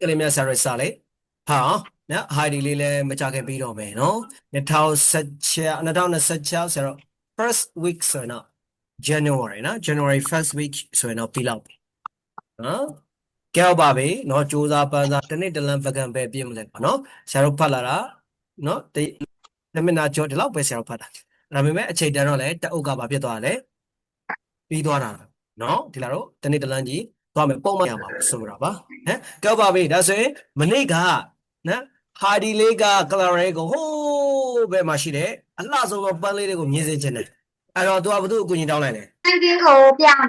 လေးများဆရာဆာလေဟာနော် Heidi လေးလည်းမကြခင်ပြီးတော့မယ်နော်2016ဆိုတော့ first week ဆိုတော့ January နော် January first week ဆိုရင်တော့ပြီးလောက်ပြီနော်ကဲပါပြီနော်စူးစမ်းပန်းစားတစ်နေ့တစ်လမ်းပကံပဲပြည့်မလဲပါနော်ဆရာတို့ဖတ်လာတာနော်ဒီမနာကျော်ဒီလောက်ပဲဆရာတို့ဖတ်တာဒါပေမဲ့အချိန်တန်တော့လေတအုပ်ကပါပြတ်သွားတယ်ပြီးသွားတာနော်ဒီလာတော့တစ်နေ့တစ်လမ်းကြီးသွားမယ်ပုံမှန်ရပါဘူးဆိုတော့ပါဟမ်ကဲပါပြီဒါဆိုရင်မနေ့ကနော်ဟာဒီလေးကကလာရဲကိုဟိုးဘယ်မှာရှိတယ်အလှဆုံးသောပန်းလေးတွေကိုမြင်စေချင်တယ်အဲ့တော့သူကဘာလို့အကူကြီးတောင်းလိုက်လဲဒီဟိုပြန်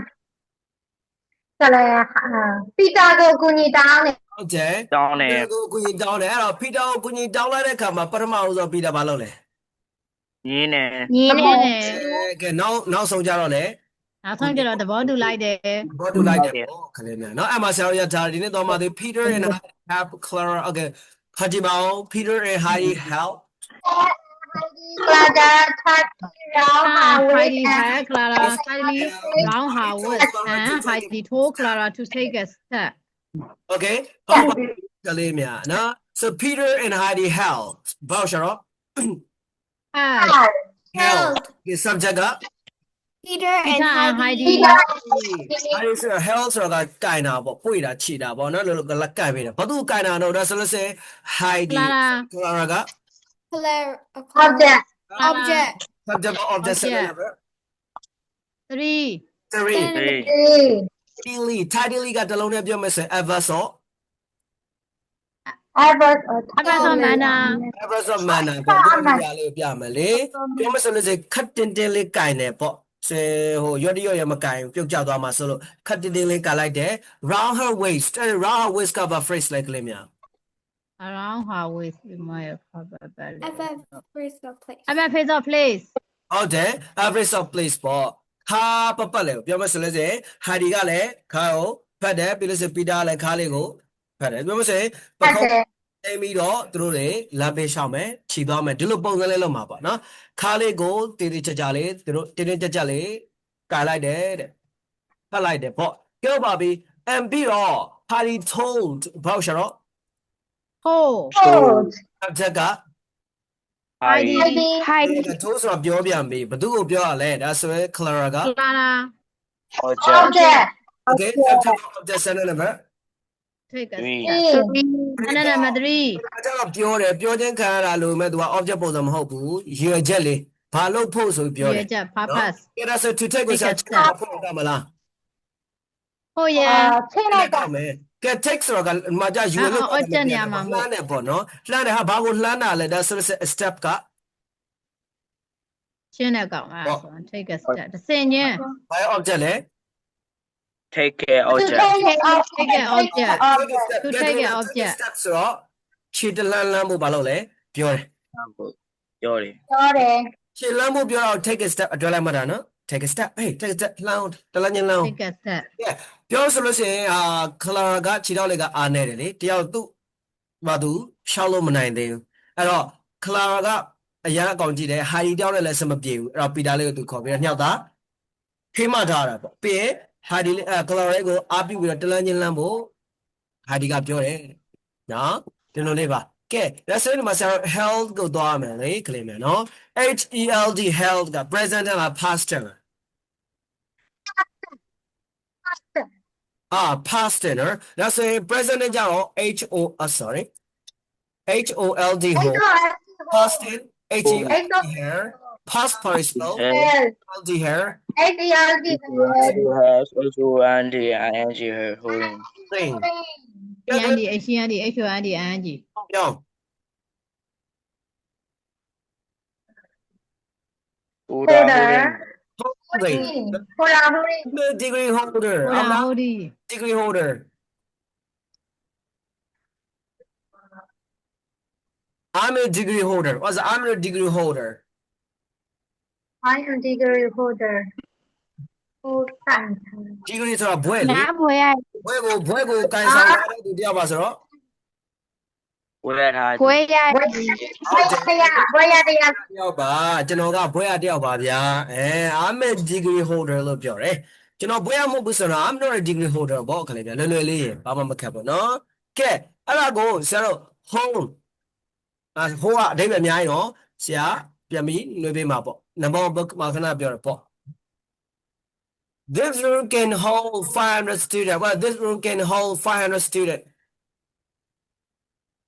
ကလည်းပီတာကိုကူညီတောင်းတယ်ဟုတ်တယ်တောင်းတယ်ကိုအကူကြီးတောင်းတယ်အဲ့တော့ပီတာကိုအကူကြီးတောင်းလိုက်တဲ့အခါမှာပထမဦးဆုံးပီတာဘာလုပ်လဲညင်းတယ်ညင်းနေတယ်ကဲနောက်ဆုံးကြတော့လေနောက်ဆုံးကျတော့သဘောတူလိုက်တယ်ဘောတူလိုက်တယ်ပေါ့ခလေးများเนาะအဲ့မှာဆရာတို့ရထားဒီနေ့တော့မှဒီ Peter and have Clara okay ဖတ်ကြည့်ပါဦး Peter and Heidi help Clara Heidi had Clara slightly round her waist and Heidi told Clara to take a step okay ခလေးများเนาะ so Peter and Heidi help ဘောက်ရှာတော့ help ဒီ subject ကPeter and Heidi Heidi ဆို help ဆိုတာကကင်တာပေါ့ပွေတာခြိတာပေါ့เนาะလို့ကလကင်ပေးတယ်ဘာသူကင်တာတော့ဒါဆိုလို့ဆို Heidi Clara က object subject object 3 tidily ကတလုံးနဲ့ပြောမယ်ဆိုရင် adverb or manner ပေါ့ဒီနေရာလေးပြမယ်လေပြောမယ်ဆိုလို့ခတ်တင်တင်လေးကင်တယ်ပေါ့ဟိုရွက်ရွက်မကင်ပြုတ်ကျသွားမှာဆိုလို့ခတ်တင်တင်လေးကလိုက်တယ် round her waist round her waist ကဘာ phrase လိုက်ကလေးများ around her waist in my probably face of place face of place ဟုတ်တယ် face of place ပေါ့ခါပလေပြောမယ်ဆိုလို့ဟာဒီကလည်းခါကိုဖတ်တယ်ပြီးလို့ပီတာလည်းခါလေးကိုဖတ်တယ်ပြောမယ်ဆိုပခုံးအိမ်ပြီးတော့သူတို့တွေလမ်းပေးရှောက်မယ်ခြိသွားမယ်ဒီလိုပုံစံလေးလုပ်မှာပေါ့နော်ခါလေးကိုတေးတေးကြလေးသူတို့တင်းကြလေးကာလိုက်တယ်တဲ့ဖတ်လိုက်တယ်ပေါ့ပြောပါပြီ and ပြီးတော့ Heidi told ဘောက်ရှာတော့ told subject က Heidi က told ဆိုတော့ပြောပြန်ပြီဘသူ့ကိုပြောရလဲဒါဆိုရင် Clara က Clara object okay subject object sentence number take a sentence number 3အဲ့တော့ပြောတယ်ပြောချင်းခံရတာလို့မဲ့သူက object ပုံစံမဟုတ်ဘူးရည်ရွယ်ချက်လေးဘာလို့ဖို့ဆိုပြောတယ် purpose အဲ့ဒါဆို to take ကိုဆက်ချတာဖို့ကမလားဟုတ်ရဲ့ချိန်လိုက်တော့မယ်ကဲ take ဆိုတော့ကမှာကြယူလို့အော်ချက်နေရမှာမဟုတ်လှမ်းတယ်ပေါ့နော်လှမ်းတယ်ဟာဘာကိုလှမ်းတာလဲဒါဆို step ကရှင်းတဲ့ကောင်အဲ့ဆို take a step တစ်စင်ချင်း ဘာ object လဲ take care object take a object to take a object step ဆိုတော့ခြေတလန်းလန်းဖို့ဘာလို့လဲပြောတယ်ပြောတယ်ခြေလန်းဖို့ပြောတော့ take a step အတွဲလိုက်မှတာနော် take a step hey take a step လှမ်းတလန်းချင်းလှမ်း take a step ပြောဆိုလို့ရှိရင်Clara ကခြေထောက်လေးကအားနေတယ်လေတယောက်သူ့ဘာသူရှောက်လို့မနိုင်သေးဘူးအဲ့တော့ Clara ကအရန်အကောင်ကြည့်တယ် Heidi တယောက်နဲ့လည်းစမပြေဘူးအဲ့တော့ Peter လေးကိုသူခေါ်ပြီးတော့ညှောက်တာဖိမထားတာပေါ့ပြီးရင် Heidi လေးClara လေးကိုအားပြုပြီးတော့တလန်းချင်းလှမ်းဖို့ Heidi ကပြောတယ်နော်ဒီလိုလေးပါကဲဒါဆိုရင်မှာဆရာ health ကိုသွားရမယ်လေခလေးမယ်နော် HELD health က present နဲ့ past tense past tense ဒါဆိုရင် present နဲ့ကြတော့ HOLD hold past tense HELD here past participle HELD here HELD has also and ing her holding thing HND HND HOND ING ပြော degree holder degree holder I'm a degree holder what's I'm a degree holder I am degree holder degree ဆိုတာဘွဲလေ နားဘွယ်ရဘွဲကိုကန်ဆောင်ရတဲ့သူတယောက်ပါဆိုတော့ဝယ်ထားဘွယ်ရဘွယ်ရတရားတယောက်ပါကျွန်တော်ကဘွဲရတယောက်ပါဗျာI'm a degree holder လို့ပြောတယ်ကျွန်တော်ဘွဲရမဟုတ်ဘူးဆိုတော့ I'm not a degree holder ပေါ့ခလေးဗျာလွယ်လွယ်လေးဘာမှမခက်ဘူးနော်ကဲ အဲ့ဒါကိုဆရာတို့ home ဟိုကအဓိပ္ပာယ်အများကြီးနော်ဆရာပြန်ပြီးနှွေးပေးမှာပေါ့ number မှာခဏပြောရပေါ့ This room can hold 500 students. Well, this room can hold 500 students.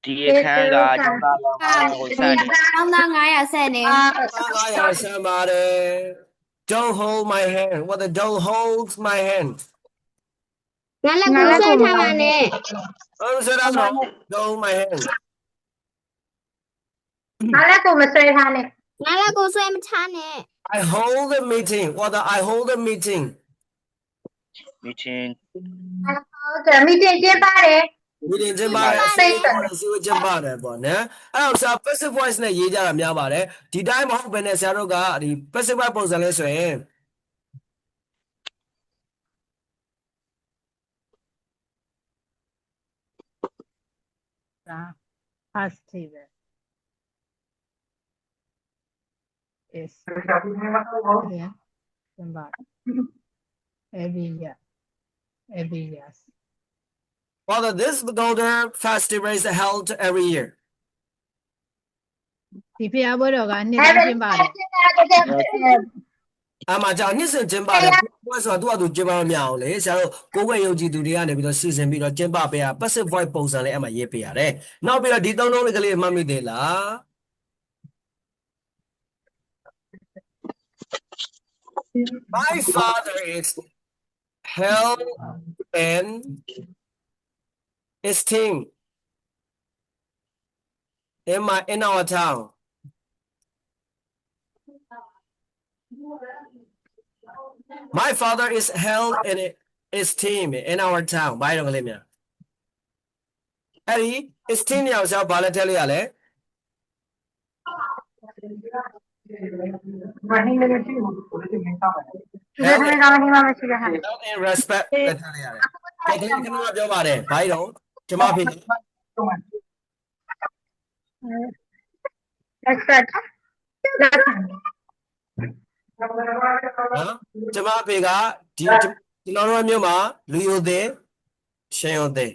ဒီအခန်းကကျောင်းသားရောဟိုစတယ် ကျောင်းသား900ဆက်နေ Somebody, don't hold my hand. What the don't hold my hand. ငါလက်ကိုဆွဲထားပါနဲ့ Say that no. Don't hold my hand. ငါလည်းကိုမဆွဲထားနဲ့ ငါလက်ကိုဆွဲမချနဲ့ I hold the meeting. What the I hold the meeting. meeting ဟုတ်ကဲ့မီတင်ကျင်းပါတယ် Meeting ကျင်းပါတယ်စီဝကျင်းပါတယ်ပေါ့နော်အဲ့တော့ဆရာ passive voice နဲ့ရေးကြတာများပါတယ်ဒီတိုင်းမဟုတ်ဘဲနဲ့ဆရာတို့ကဒီ passive voice ပုံစံလေးဆိုရင် ဒါ positive is yeah somebody every yes Father, this Golden Festival is held every year. ဒီဖျားပွဲတော်ကနှစ်တိုင်းကျင်းပါတယ် အမှကြောင့်နှစ်စဉ်ကျင်းပါတယ်ဘွဲဆိုတော့သူ့အတူကျင်းပမရအောင်လေဆရာတို့ကိုယ်ဝဲယုံကြည်သူတွေကနေပြီးတော့စီစဉ်ပြီးတော့ကျင်းပပေးရ passive voice ပုံစံလေးအမှရေးပေးရတယ်နောက်ပြီးတော့ဒီသုံးလုံးလေးကလေးမှတ်မိသေးလား My father is held in esteem in our town. My father is held in esteem in our town. ဘာလို့လဲမြတ်အဲ့ဒီ esteem ရောက်စားဘာလဲထည့်လိုက်ရလဲ ဒီလိုကောင်ဒီမှာမရှိရဟာ held in respect လက်ထည့်လိုက်ရတယ်။ဒီကနေ့ကပြောပါတယ်ဘာလို့ကျမဖေ respect နော်ကျမဖေကဒီကျွန်တော်တို့မြို့မှာလူယိုသေးရှင်ယိုသေး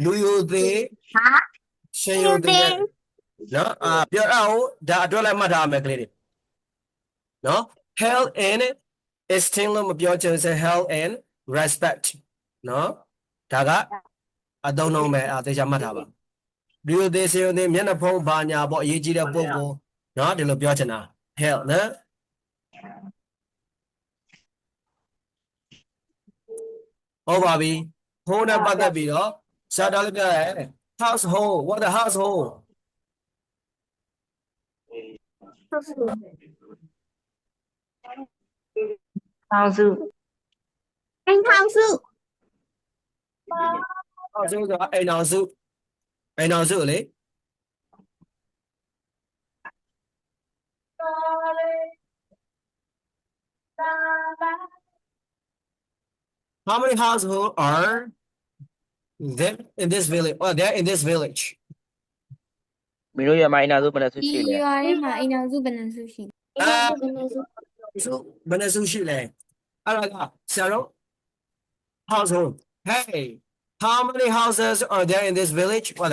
လူယိုသေး ဟာ ရှင်ယိုသေးနော်ပြောအောင်ဒါအတွက်လည်းမှတ်ထားမယ်ကလေးတွေနော် held in esteem လို့မပြောချင်စ held in respect နော်ဒါကအသုံးလုံးပဲသေချာမှတ်ထားပါလူယိုသေးရှင်ယိုသေးမျက်နှာဖုံးဘာညာပေါ့အရေးကြီးတဲ့ပုံကိုနော်ဒီလိုပြောချင်တာ held နော်ဟုတ်ပါပြီဟိုးနဲ့ပတ်သက်ပြီးတော့စာသားလေးပြရဲ household what the household အိမ်ထောင်စု household ကအိမ်တော်စုလေ How many households are there in this village? Oh, they're in this village. မင်းတို့ရမိုင်းနာဆိုဘယ်နဲ့ဆို ဒီ ရှိလဲ ရွာထဲမှာအိမ်ထောင်စုဘယ်နှစုရှိလဲ So, Banasushi Lane. Sarah, household. Hey, how many houses are there in this village? What?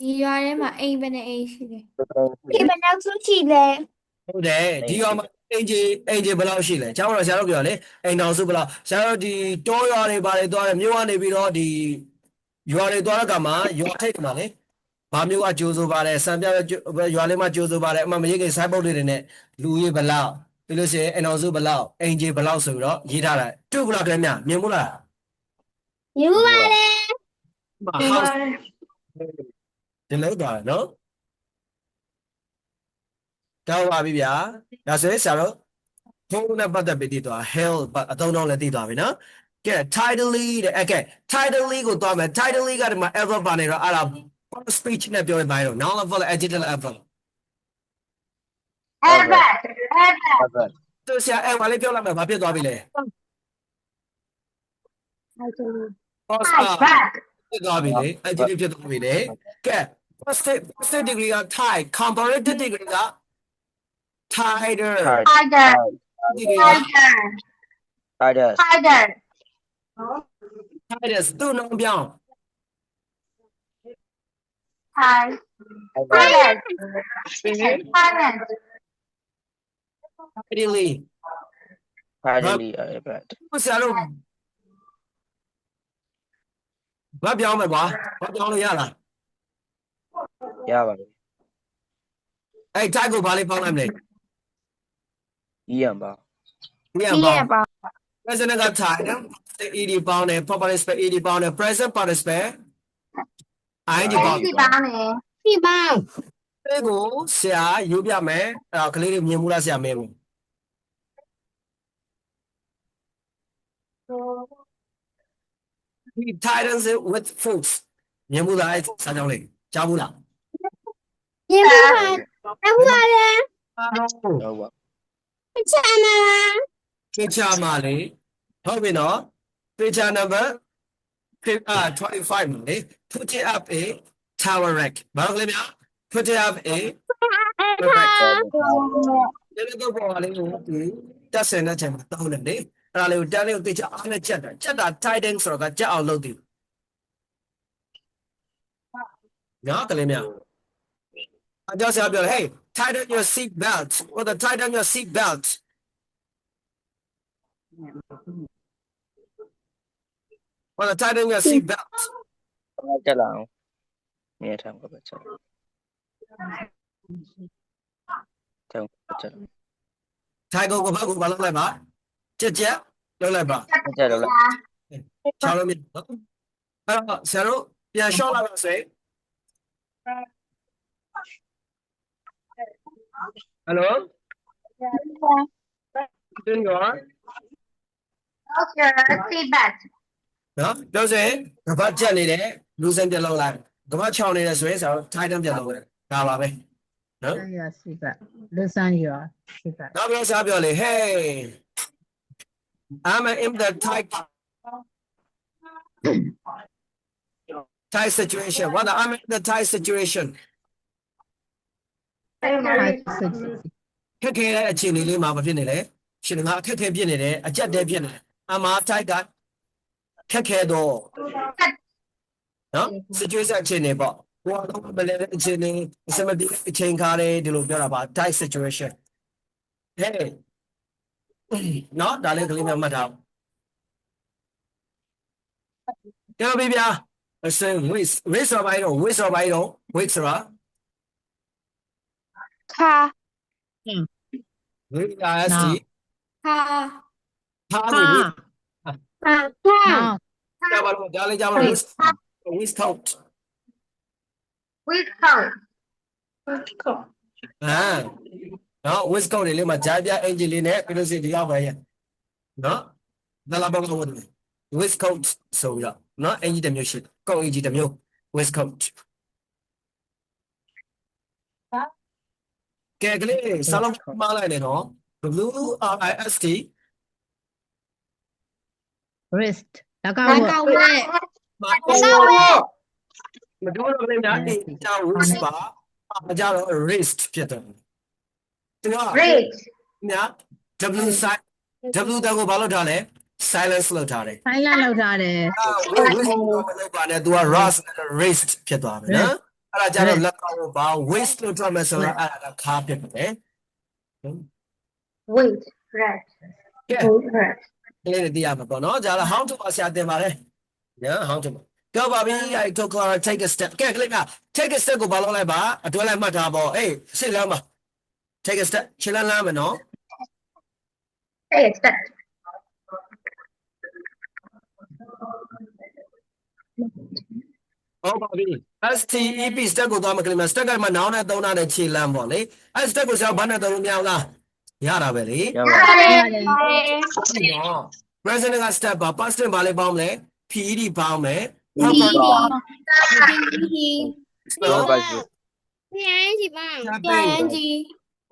ဒီရွာထဲမှာအိမ်ဘယ်နှအိမ်ရှိလဲဒီဘယ်နှစုရှိလဲ ဟုတ်တယ်ဒီရောမှာအင်ဂျီဘယ်လောက်ရှိလဲကျောင်းတော့ဆရာတို့ပြောလေအိမ်တော်စုဘယ်လောက်ဆရာတို့ဒီတောရွာတွေဘာတွေသွားတယ်မြို့ကနေပြီးတော့ဒီရွာတွေသွားတဲ့ကမှာရွာထိပ်ကမှာလေဘာမျိုးကကြိုးစိုးပါတယ်စံပြရွာလေးမှာကြိုးစိုးပါတယ်အမှမရေးကိစိုက်ပုတ်တွေနဲ့လူကြီးဘယ်လောက်ပြီးလို့ရှိရင်အိမ်တော်စုဘယ်လောက်အင်ဂျီဘယ်လောက်ဆိုပြီးတော့ရေးထားတယ်တွေ့ဘယ်လောက်တည်းမြင်ဘူးလား ယူပါလေ house ဒီလောက်သွားတယ်နော်တောက်ပါပြီဗျာဒါဆိုရင်ဆရာတို့ဖုန်းနဲ့ပတ်သက်ပြီးတည်သွား hell အသုံးတော့လည်းတည်သွားပြီနော်ကဲ tidally တဲ့ကဲ tidally ကိုသွားမယ် tidally ကဒီမှာ ever ပါနေတော့အဲ့ဒါ speech နဲ့ပြောရင်ဘာလို့ noun level adjective level ever သူဆရာအဲ့ဘာလေးပြောလိုက်မယ်ဘာဖြစ်သွားပြီလဲ pause ဖြစ်သွားပြီလေ adjective ဖြစ်သွားပြီလေကဲ positive degree က tie comparative degree က tighter tiger degree က Titus tiger Titus သူ့နှုံးပြောင်း Thai. Thailand. Tidily Tidily, iPad. ဆရာတို့ဘာပြောင်းမယ်ကွာဘာပြောင်းလို့ရလား Yeah, man. အဲ့ type ကိုဘာလေးပေါင်းလိုက်မလဲ Ian, ba. ဒီရပါ present က type နော် ed ပေါင်းတယ် proper participle ed ပေါင်းတယ် present participle ing ပေါင်းတယ် ဒီပါ အဲ့ကိုဆရာယူပြမယ်အဲ့တော့ကလေးတွေမြင်မှုလားဆရာမင်းဘူး He tightens it with force မြင်မှုလားအဲ့စာကြောင်းလေးကြားဘူးလား ရေပါအခုပါလေ No, ba. ချာနာ picture မှာလေဟုတ်ပြီနော် picture number 25မှာလေ put it up a tower rack ဘာလို့လဲဗျာ put it up a rack ဒီလိုတော့ပေါ်လေးကိုဒီတက်ဆင်တဲ့ချိန်မှာတောင်းတယ်လေအဲ့ဒါလေးကိုတန်းလေးကိုသိချအားနဲ့ချက်တာ tighten ဆိုတော့ကချက်အောင်လုပ်သည်နော်ကလေးများအကြောင်းဆရာပြောတယ် hey tighten your seat belt or the tighten your seat belt or the tighten your seat belt Chắc là nghe thằng có bật chắc. Thằng có chắc. ထိုင်ကုန်ကဘက်ကိုဘာလုပ်လိုက်ပါချက်လုပ်လိုက်ပါ Chắc là ချောင်းလို့မြင်နော်အဲ့တော့ဆရာတို့ပြန်လျှော့လိုက်ပါစေ Hello doing your Okay, feedback. နော်ပြောစေကပတ်ချက်နေတယ်လူစင်ပြလောက်လိုက်ကပတ်ချောင်းနေတယ်ဆိုရင်ဆရာတို့ထိုင်တန်းပြလောက်တယ်ဒါပါပဲနော် Your feedback. Listen your feedback. နောက်ပြောဆရာပြောလေ hey I'm in the tight situation what I'm in the tight situation ခက်ခဲတဲ့အခြေအနေလေးမှာမဖြစ်နေလေရှင်ငါအခက်ခဲဖြစ်နေတယ်အကြက်တဲဖြစ်နေတယ်အမှား tight ကခက်ခဲတော့နော် situation အခြေအနေပေါ့ဟိုတော့ဘယ်လဲအခြေအနေအစမပြေအချိန်ခါတယ်ဒီလိုပြောတာပါ tight situation hey နော်ဒါလေးကလေးများမှတ်ထားကြောက်ပြီဗျာအစင် wait ဆိုပါတော့ wait ဆိုတာ ခါ wait is ခါ ထားလို့ ခါ Now, ကြောက်ပါတော့ဒါလေးကြောက်ပါလို့ wait count With count. နော် wait count လေးမှာဂျာပြအင်ဂျင်လေးနဲ့ပြီးလို့ရှိရင်ဒီရောက်ပဲရနော်ဒါလာဘောလို့ wait count ဆိုရနော်အင်ဂျင်တစ်မျိုးရှိကောက်အင်ဂျင်တစ်မျိုး wait count ကဲကလေးစာလုံးမှားလိုက်နေနော် WRIST wrist. လာ Lakaw. ကောင်းဝဲ မ လာကောင်းဝဲ တို့တော့လည်းများဒီကြောက် wrist ပါအကြတော့ wrist ဖြစ်တယ်သူက Great. ညာ W side W တောင်ကိုဘာလို့ထားလဲ silence လုပ်ထားတယ် Silent လောက်ထားတယ် wrist ကိုလည်းပါနဲ့ तू က rust wrist ဖြစ်သွားမယ်နော်အဲ့ဒါကြတော့လက်ကောက်ကိုဘာ waist လို့ထားမယ်ဆိုတော့အဲ့ဒါကခါဖြစ်တယ် Wait. Red. ကဲ Red. ကလေးတွေသိရမှာပေါ့နော်ကြာလာ how to ပါဆရာတင်ပါတယ်နော် how to ကြောက်ပါပြီ I took Clara take a step ကဲကလေးက take a step ကိုဘာလုပ်လိုက်ပါအတွဲလိုက်မှတ်ထားပေါ့အေးရှင်းလမ်းပါ take a step ရှင်းလမ်းမယ်နော် Say it. Step. ဟုတ်ပါပြီ STEP step ကိုသွားမကလေးမ step ကမှနောင်းနဲ့သုံးတာနဲ့ခြေလမ်းပေါ့လေအဲ့ step ကိုဆရာဘာနဲ့သုံးလို့မရဘူးလားရတာပဲလေ Yeah, man. ရတယ် နော် present က step ပါ past tense ဘာလေးပေါင်းမလဲ PED ပေါင်းမယ် ဒီ perfect ဒီ No, but you. ပြန်ကြည့်ပါပြန်ကြည့်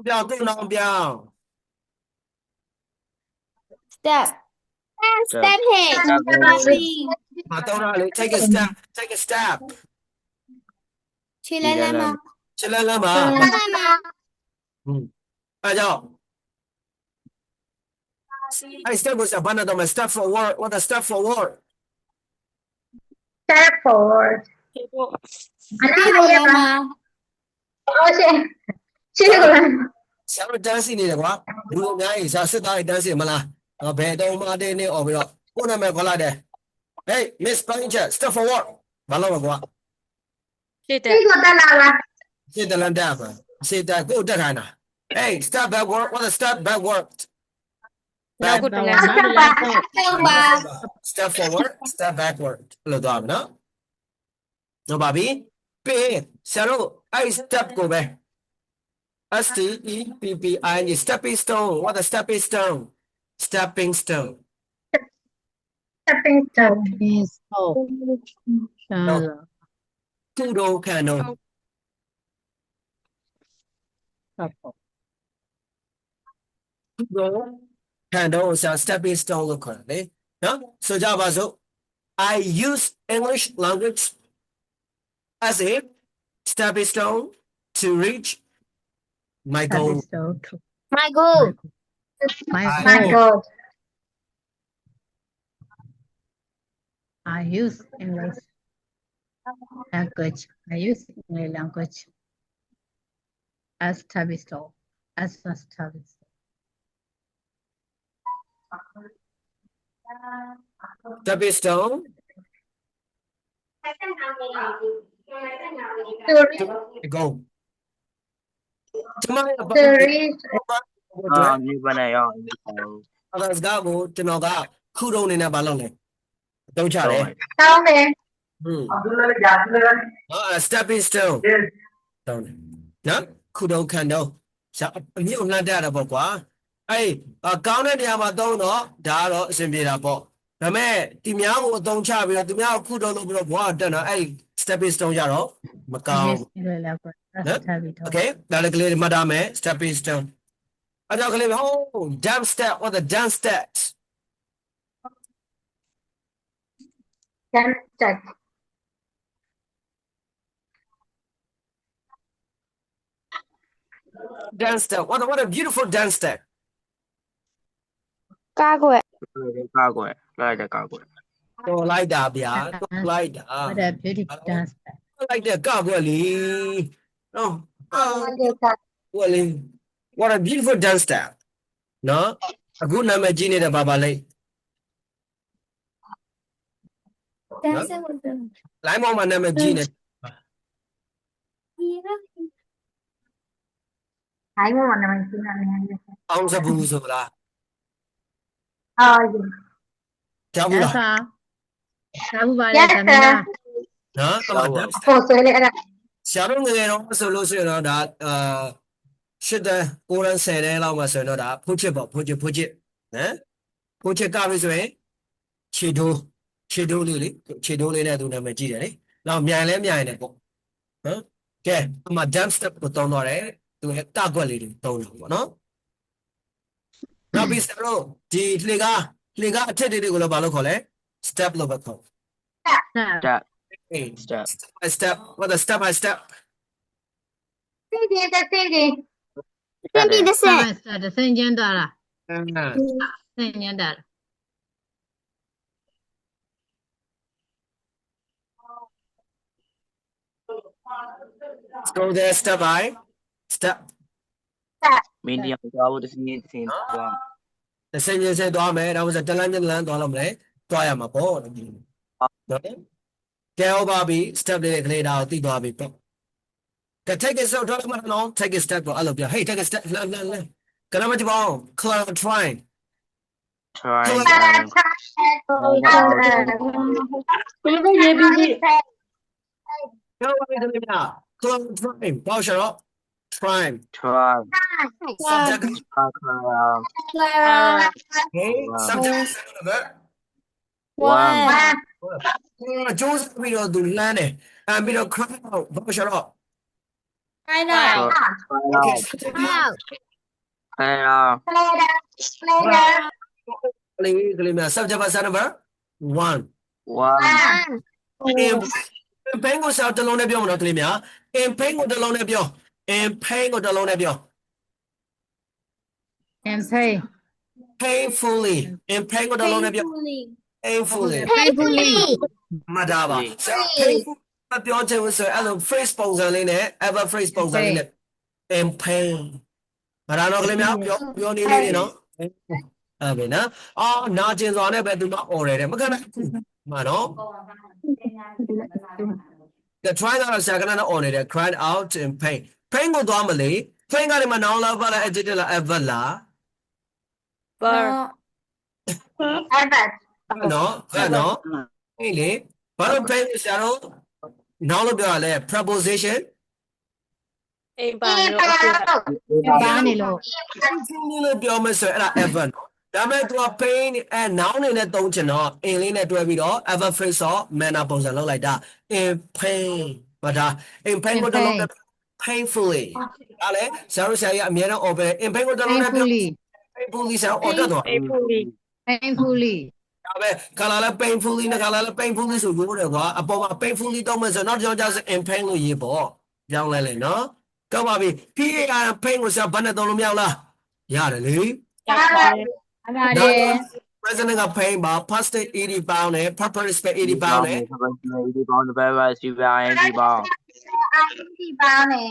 ပြောင်းသိအောင်ပြောင်း step step head Step head. မတော်ရလေ take a step ခြေလဲလဲမ ခြေလမ်းလမ်းပါ လဲမ အဲ့ကြောင့် Hey, step was a banana dome. Step forward. What a step forward. step forward အနားရပါဟုတ်ရှေ့ကိုလည်း Shall we dance in it? What? You guys, I sit down dancing, Mala. A bed on my day or we are. What am I calling there? Hey, Miss Painter, step forward. Malama. ရှေ့တ ရှေ့ကိုတက်လာပါ Sit the land down. Sit that go down. Hey, step backward. What a step backward. နောက်ကိုတလဲ အဆက်ပါအဆက်ပါ Step forward, step backward. Hello, dog, no? No, Bobby. P. Shadow. I step go back. STEPPING. Stepping stone. What a stepping stone. Stepping stone. stepping stone Is oh. Shala. Kudo candle. Couple. Kudo candle is a stepping stone. Look currently. No? So, Java, I use English language as a stepping stone to reach my goal. My goal. My my goal. god I use English language. I use English language as study store. As a study store. Stepping stone to go. Tomorrow, reach မြေပန်းနဲ့ရောင်း others got go to know that. Kudo in a balloon. Don't try it. တောင်းတယ် A stepping stone. Don't. No? Kudo candle. So, you not that about what? Hey, a counter about don't know. Daro simply about. The man, Timiao don't chop it. Timao Kudo over water. Hey, stepping stone, Yaro. I Macau. use English language as Huh? study store. Okay, that'll clear Madame, stepping stone. I don't believe, oh, jump step, what the jump steps. ကျန်ချက် Dance step, what a beautiful dance step. ကားကွယ် ကားကွယ်လိုက်တဲ့ကားကွယ် Don't like that, yeah. Don't like that. What a beautiful dance. Don't like that, God, Willie. No. ဒီက Willie. What a beautiful dance step. No? A good name, Genie the Baba Lake. တန်းစမှုတယ် Lime on my name, Genie. ဟိုင်းမနာမည်ရှင်းနေတယ် Ounce of booze of la. အော် Tabula. Yes, sir. Sabu bale yes Tamina. sir No? Come on, dance step. ပို့ဆွဲလေအဲ့ဒါ Sharon, solution that, should the Koran say, allow us another, put it. Eh? Put it up this way. Chido lily, that do not material. Now, Mialem Yana. Huh? Okay, my jump step put on to a tagwally, no? Now, be sterile. The Liga, Teddy Gulabalo, step local. Step. Hey, step step by step. What a step by step. သိတယ်သိတယ် 20တစ်ဆက် Step. The same gender. Same gender. Let's go there step by step. မင်းတရားသွားဖို့တစ်စီးသွား The same as I do, man. I was a talent dollar, man. Try my board. Tell Bobby, step the laid out the Bobby. Take it so, no, take a step for all of you. Hey, take a step. Can I make ball? Cloud trying. try Cloud trying. Bow shut up. Trying. try Subject. Okay. Subject. one Joseph, we don't do land. And we don't cry out. Bow shut up. ခိုင်းတာ Okay. try လေဒါ Subject by number 1. one In pain go south alone of your monoclimia. In pain go the lone of your. In pain go the lone of your. And pay. painfully in pain ကိုတစ်လုံးနဲ့ပြော painfully painfully မှတ်ထားပါဆရာ painful ပြောချင်လို့ဆိုရင်အဲ့လို phrase ပုံစံလေးနဲ့ ever phrase ပုံစံလေးနဲ့ in pain မရတော့ကလေးများပြောနေလေးနော်အဲ့ပဲနော်အော်နာကျင်စွာနဲ့ပဲသူမ order တယ်မခဏမှနော် the try ကတော့ဆရာကလည်း order တယ် cried out in pain pain ကိုသွားမလေ pain ကလည်းမနောင်းလားပါလား adjective လား ever လား Bar. ever နော်အဲ့နော်ဟိလေဘာလို့ pain ကိုဆရာတို့နောင်းလို့ပြောရလဲ preposition A ဒီ bar. ဘာနေလို့ painfully လို့ပြောမယ်ဆိုရင်အဲ့ဒါ ever ဒါမဲ့သူက pain အဲ noun နေနဲ့သုံးချင်တော့အင်လေးနဲ့တွဲပြီးတော့ ever phrase တော့ manner ပုံစံလုပ်လိုက်တာ in pain ဘာဒါ in pain ကိုတလုံးနဲ့ painfully ဒါလေဆရာတို့ဆရာကြီးအများနဲ့ over in pain ကိုတလုံးနဲ့ painfully painfully ဆရာတို့ order တော့ Painfully. painfully ဒါပဲခါလာလဲ painfully နဲ့ခါလာလဲ painfully ဆိုလို့ရတယ်ကွာအပေါ်မှာ painfully တော့မယ်ဆိုတော့နောက်ကြောင်ကြဆို in pain လို့ရေးပေါ့ကြောင်းလဲလေနော်ကောင်းပါပြီ PAR pain ကိုဆရာဘာနဲ့သုံးလို့မရလားရတယ်လေ အပါလေ present က pain ပါ past tense 80 pound နဲ့ perfect tense 80 pound နဲ့ 80 pound. The very super 80 pound.ဒီပါနေ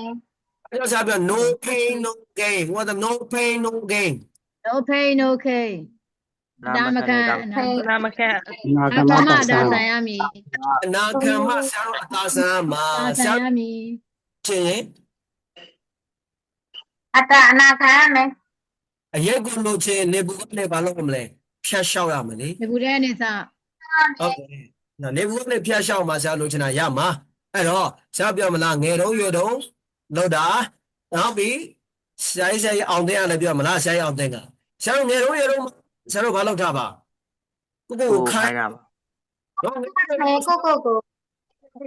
အဲ့တော့ဆရာပြော no pain no gain ဟိုက no pain no gain no pain no gain ဒါမကန် Namakan. အကမဒါဆိုင်ရမည် အနာခံမဆရာတို့အသာဆန်းမှာ ဒါ ဆရာ ဆိုင်ရမည် ချင်းရင် အတအနာခံမယ် အရက်ကိုလို့ချင်းနေဘူးကနေဘာလုပ်မလဲဖြတ်လျှောက်ရမလဲ ဒီကူတဲ့အနေစ ဟုတ်ကဲ့နော်နေဘူးကနေဖြတ်လျှောက်မှာဆရာလို့ချင်တာရမှာအဲ့တော့ဆရာပြောမလားငယ်တုန်းရွယ်တုန်းလို့တာနောက်ပြီးဆရာကြီးအောင်တင်ရတယ်ပြောမလားဆရာကြီးအောင်တင်ကဆရာတို့ငယ်တုန်းရွယ်တုန်းဆရာတို့ဘာလုပ်ထားပါကိုကိုခိုင်းနော် ကို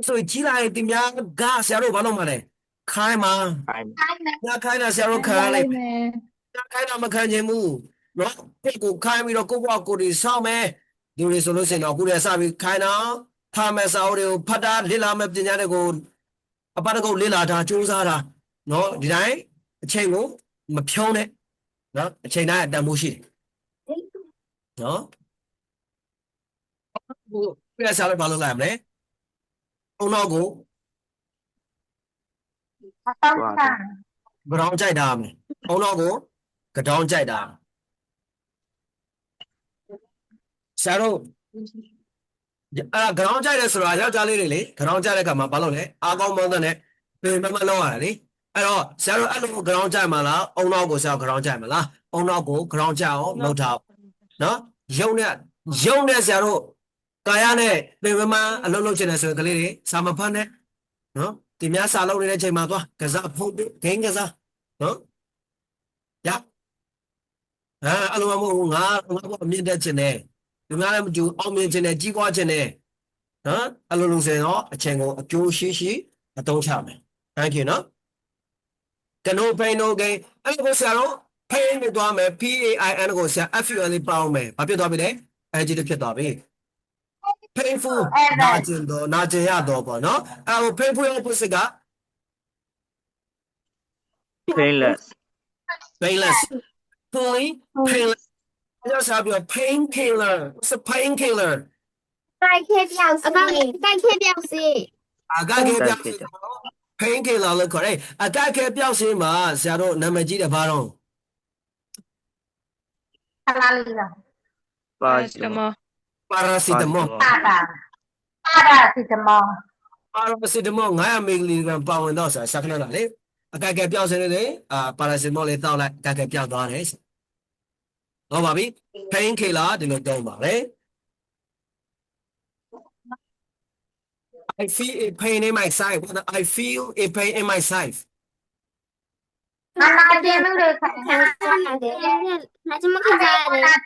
ဆိုကြီးလာရင်ဒီများကဆရာတို့ဘာလုပ်မှာလဲခိုင်းမှာ ခိုင်းမယ် ညခိုင်းတာဆရာတို့ခိုင်းလိုက် မယ် ညခိုင်းတာမခံချင်ဘူးနော်ကိုခိုင်းပြီးတော့ကိုကိုတွေစောင့်မယ်ဒီလိုဆိုလို့ရှိရင်တော့ကိုတွေစပြီးခိုင်းတော့ဖာမယ်စာအုပ်တွေကိုဖတ်တာလေ့လာမယ်ပညာတွေကိုအပတ်တကုတ်လေ့လာတာစူးစမ်းတာနော်ဒီတိုင်းအချိန်ကိုမဖြုံးနဲ့နော်အချိန်တိုင်းအတန်မိုးရှိတယ်နော်ကိုပြရစားလို့ဘာလုပ်လိုက်မလဲအုံနောက်ကို အတောင်းစား ကတောင်းကြိုက်တာမယ်အုံနောက်ကိုကတောင်းကြိုက်တာဆရာတို့အဲ့ကတောင်းကြိုက်တယ်ဆိုတာယောက်ျားလေးတွေလေကတောင်းကြိုက်တဲ့ခါမှာဘာလုပ်လဲအားကောင်းမောင်းတဲ့နဲ့ပြင်မလောက်ရတာလေအဲ့တော့ဆရာတို့အဲ့လိုကတောင်းကြိုက်မှာလားအုံနောက်ကိုဆရာကတောင်းကြိုက်မှာလားအုံနောက်ကိုကတောင်းကြိုက်အောင်လုပ်ထားနော်ယုံနဲ့ဆရာတို့ကာယနဲ့ပြင်မအလုံးလုံးချင်တယ်ဆိုရင်ကလေးတွေစာမဖတ်နဲ့နော်ဒီများစာလုံးနေတဲ့ချိန်မှာသွားကစားဖုန်းဂိမ်းကစားနော်ရအဲ့လိုမဟုတ်ဘူးငါကအမြင့်တက်ချင်တယ်ဒီများလည်းမကြည့်အောင်မြင်ချင်တယ်ကြီးပွားချင်တယ်နော်အဲ့လိုလို့ဆိုရင်တော့အချိန်ကိုအကျိုးရှိအသုံးချမယ်ဟုတ်ကဲ့နော်ကနိုပိန်နိုဂိမ်းအဲ့လိုဆရာတို့ pain နဲ့သွားမယ် PAIN ကိုဆရာ FUL လေးပေါင်းမယ်ဘာဖြစ်သွားပြီလဲ adjective ဖြစ်သွားပြီ painful နာကျင်ရတော့ပေါ့နော်အဲ့ဟို painful ရဲ့ opposite က Painless. painless painless အဲ့ဆရာပြော painkiller what's a painkiller တိုက်ခဲပြောက်စီတိုက်ခဲပြောက်စီ အကခဲပြောက်စီ painkiller လို့ခေါ်တယ်အကခဲပြောက်စီမှာဆရာတို့နာမည်ကြီးတယ်ဘာတော့ ခလာလေးလား Paracetamol. paracetamol စီတမော paracetamol 900 mg ပါဝင်တော့ဆရာခဏလာလေအကခဲပြောက်စီနေparacetamol လေးတောက်လိုက်အကခဲပြောက်သွားတယ်ဟုတ်ပါပြီ painkiller ဒီလိုတောင်းပါလေ I feel a pain in my side I feel a pain in my side နာကျင်လို့လေခိုင်း ခံရတယ်ငါကျမခံရတယ်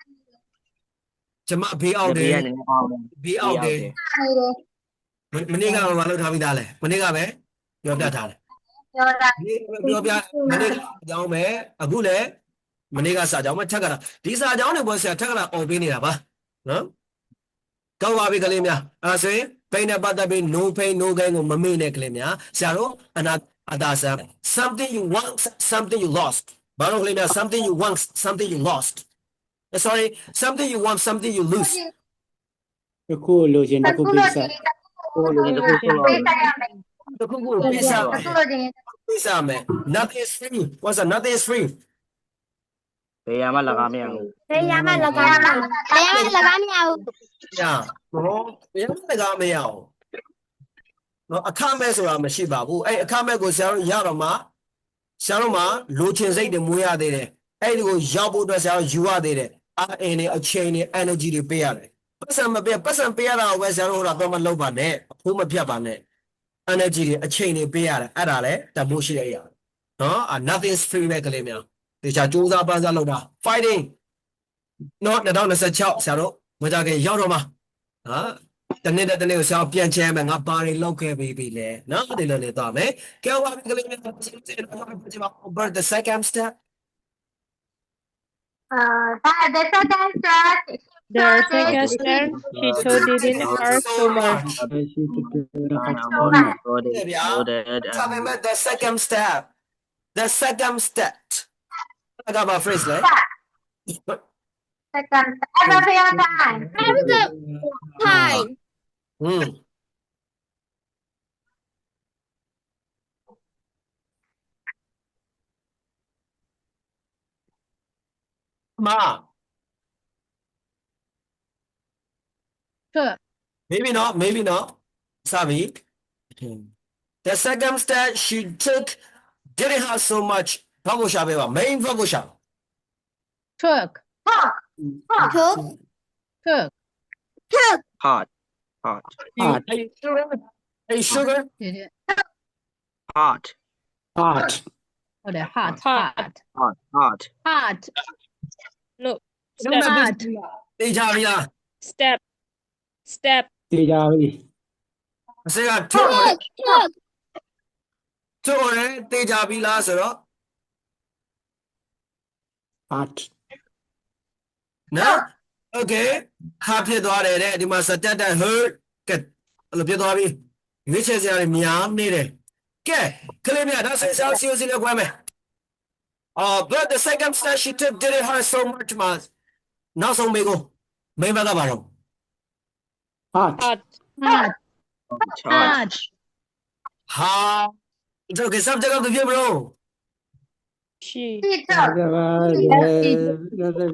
ကျမဘေးအောက်တယ် Beer. ဘေးအောက်တယ် နေတယ် မနေ့ကဘာလုပ်ထားပြီးသားလဲမနေ့ကပဲပြောပြထားတယ် ပြောတာ ပြောပြမနေ့ကအကြောင်းပဲအခုလည်းမနေ့ကစာကြောင်းမှာထက်ကတာဒီစာကြောင်းတွေပေါ်ဆရာထက်ကတာអော်ပေးနေတာပါနော်ကောင်းပါပြီကလေးများအဲဆိုရင် pain နဲ့ပတ်သက်ပြီး no pain no gain ကိုမမေ့နဲ့ကလေးများဆရာတို့အတာဆန် something you want something you lost ဘာလို့ကလေးများ something you want something you lost Sorry, something you want, something you lose. တခုလိုချင်တခုပိစ ကိုလိုတခုကို ပေးစားရမယ် The Google pizza. အခုလိုချင် Pizza, man. Nothing is free. What's that? Nothing is free. ဘယ်ရမှ၎င်းမရဘူး ဘယ်ရမလကားမဘယ်ရမလကားမရဘူး Yeah. No. Yeah, I got me out. No, a comment or I'm a shibabu. Hey, a comment goes out, Yaroma. Sharoma, Luchin say the Muya did it. Hey, go Yabu does out, you are there. Any a chain energy to pay it. Person pay out where's our Roma Lobane, Puma Piabane. Energy, a chain pay out, Adale, the Bushia. No, and nothing is free, Mecalemia. The Jajuza Banzaloda. Fighting. Not the down as a chop, Saro, without a Yoroma. Huh? The net the new South Pian Chairman up by local baby there. No, they don't let them, eh? Go up the second step. the second step The second step, she told didn't hurt so much. ရှိတကယ်တော့ ဆိုတဲ့ Talking about the second step. The second step. I got my phrase, right? second ever for your time Have the time Ma, took, maybe not, maybe not. Sabi. The second step she took didn't have so much Pabusha, main Pabusha. took, took took, hot Hey, sugar. Hey, sugar. did it, hot art oh, the hot, Hot. hot, hot Look, hot, Hey, Javia. step, step, တေးကြပြီ Say, I took took took it. They Javila, sir. art No? Okay. Happy daughter, the master that I heard. Get a little bit of it. Which is a meow needed. Okay. Claim me, that's a Celsius in the women. But the second step she took didn't hurt so much, man. Now, so me go. Maybe I got art hot, hot, hot hot, Ha. It's okay. Subject of the view, bro. she, she ဒါ took က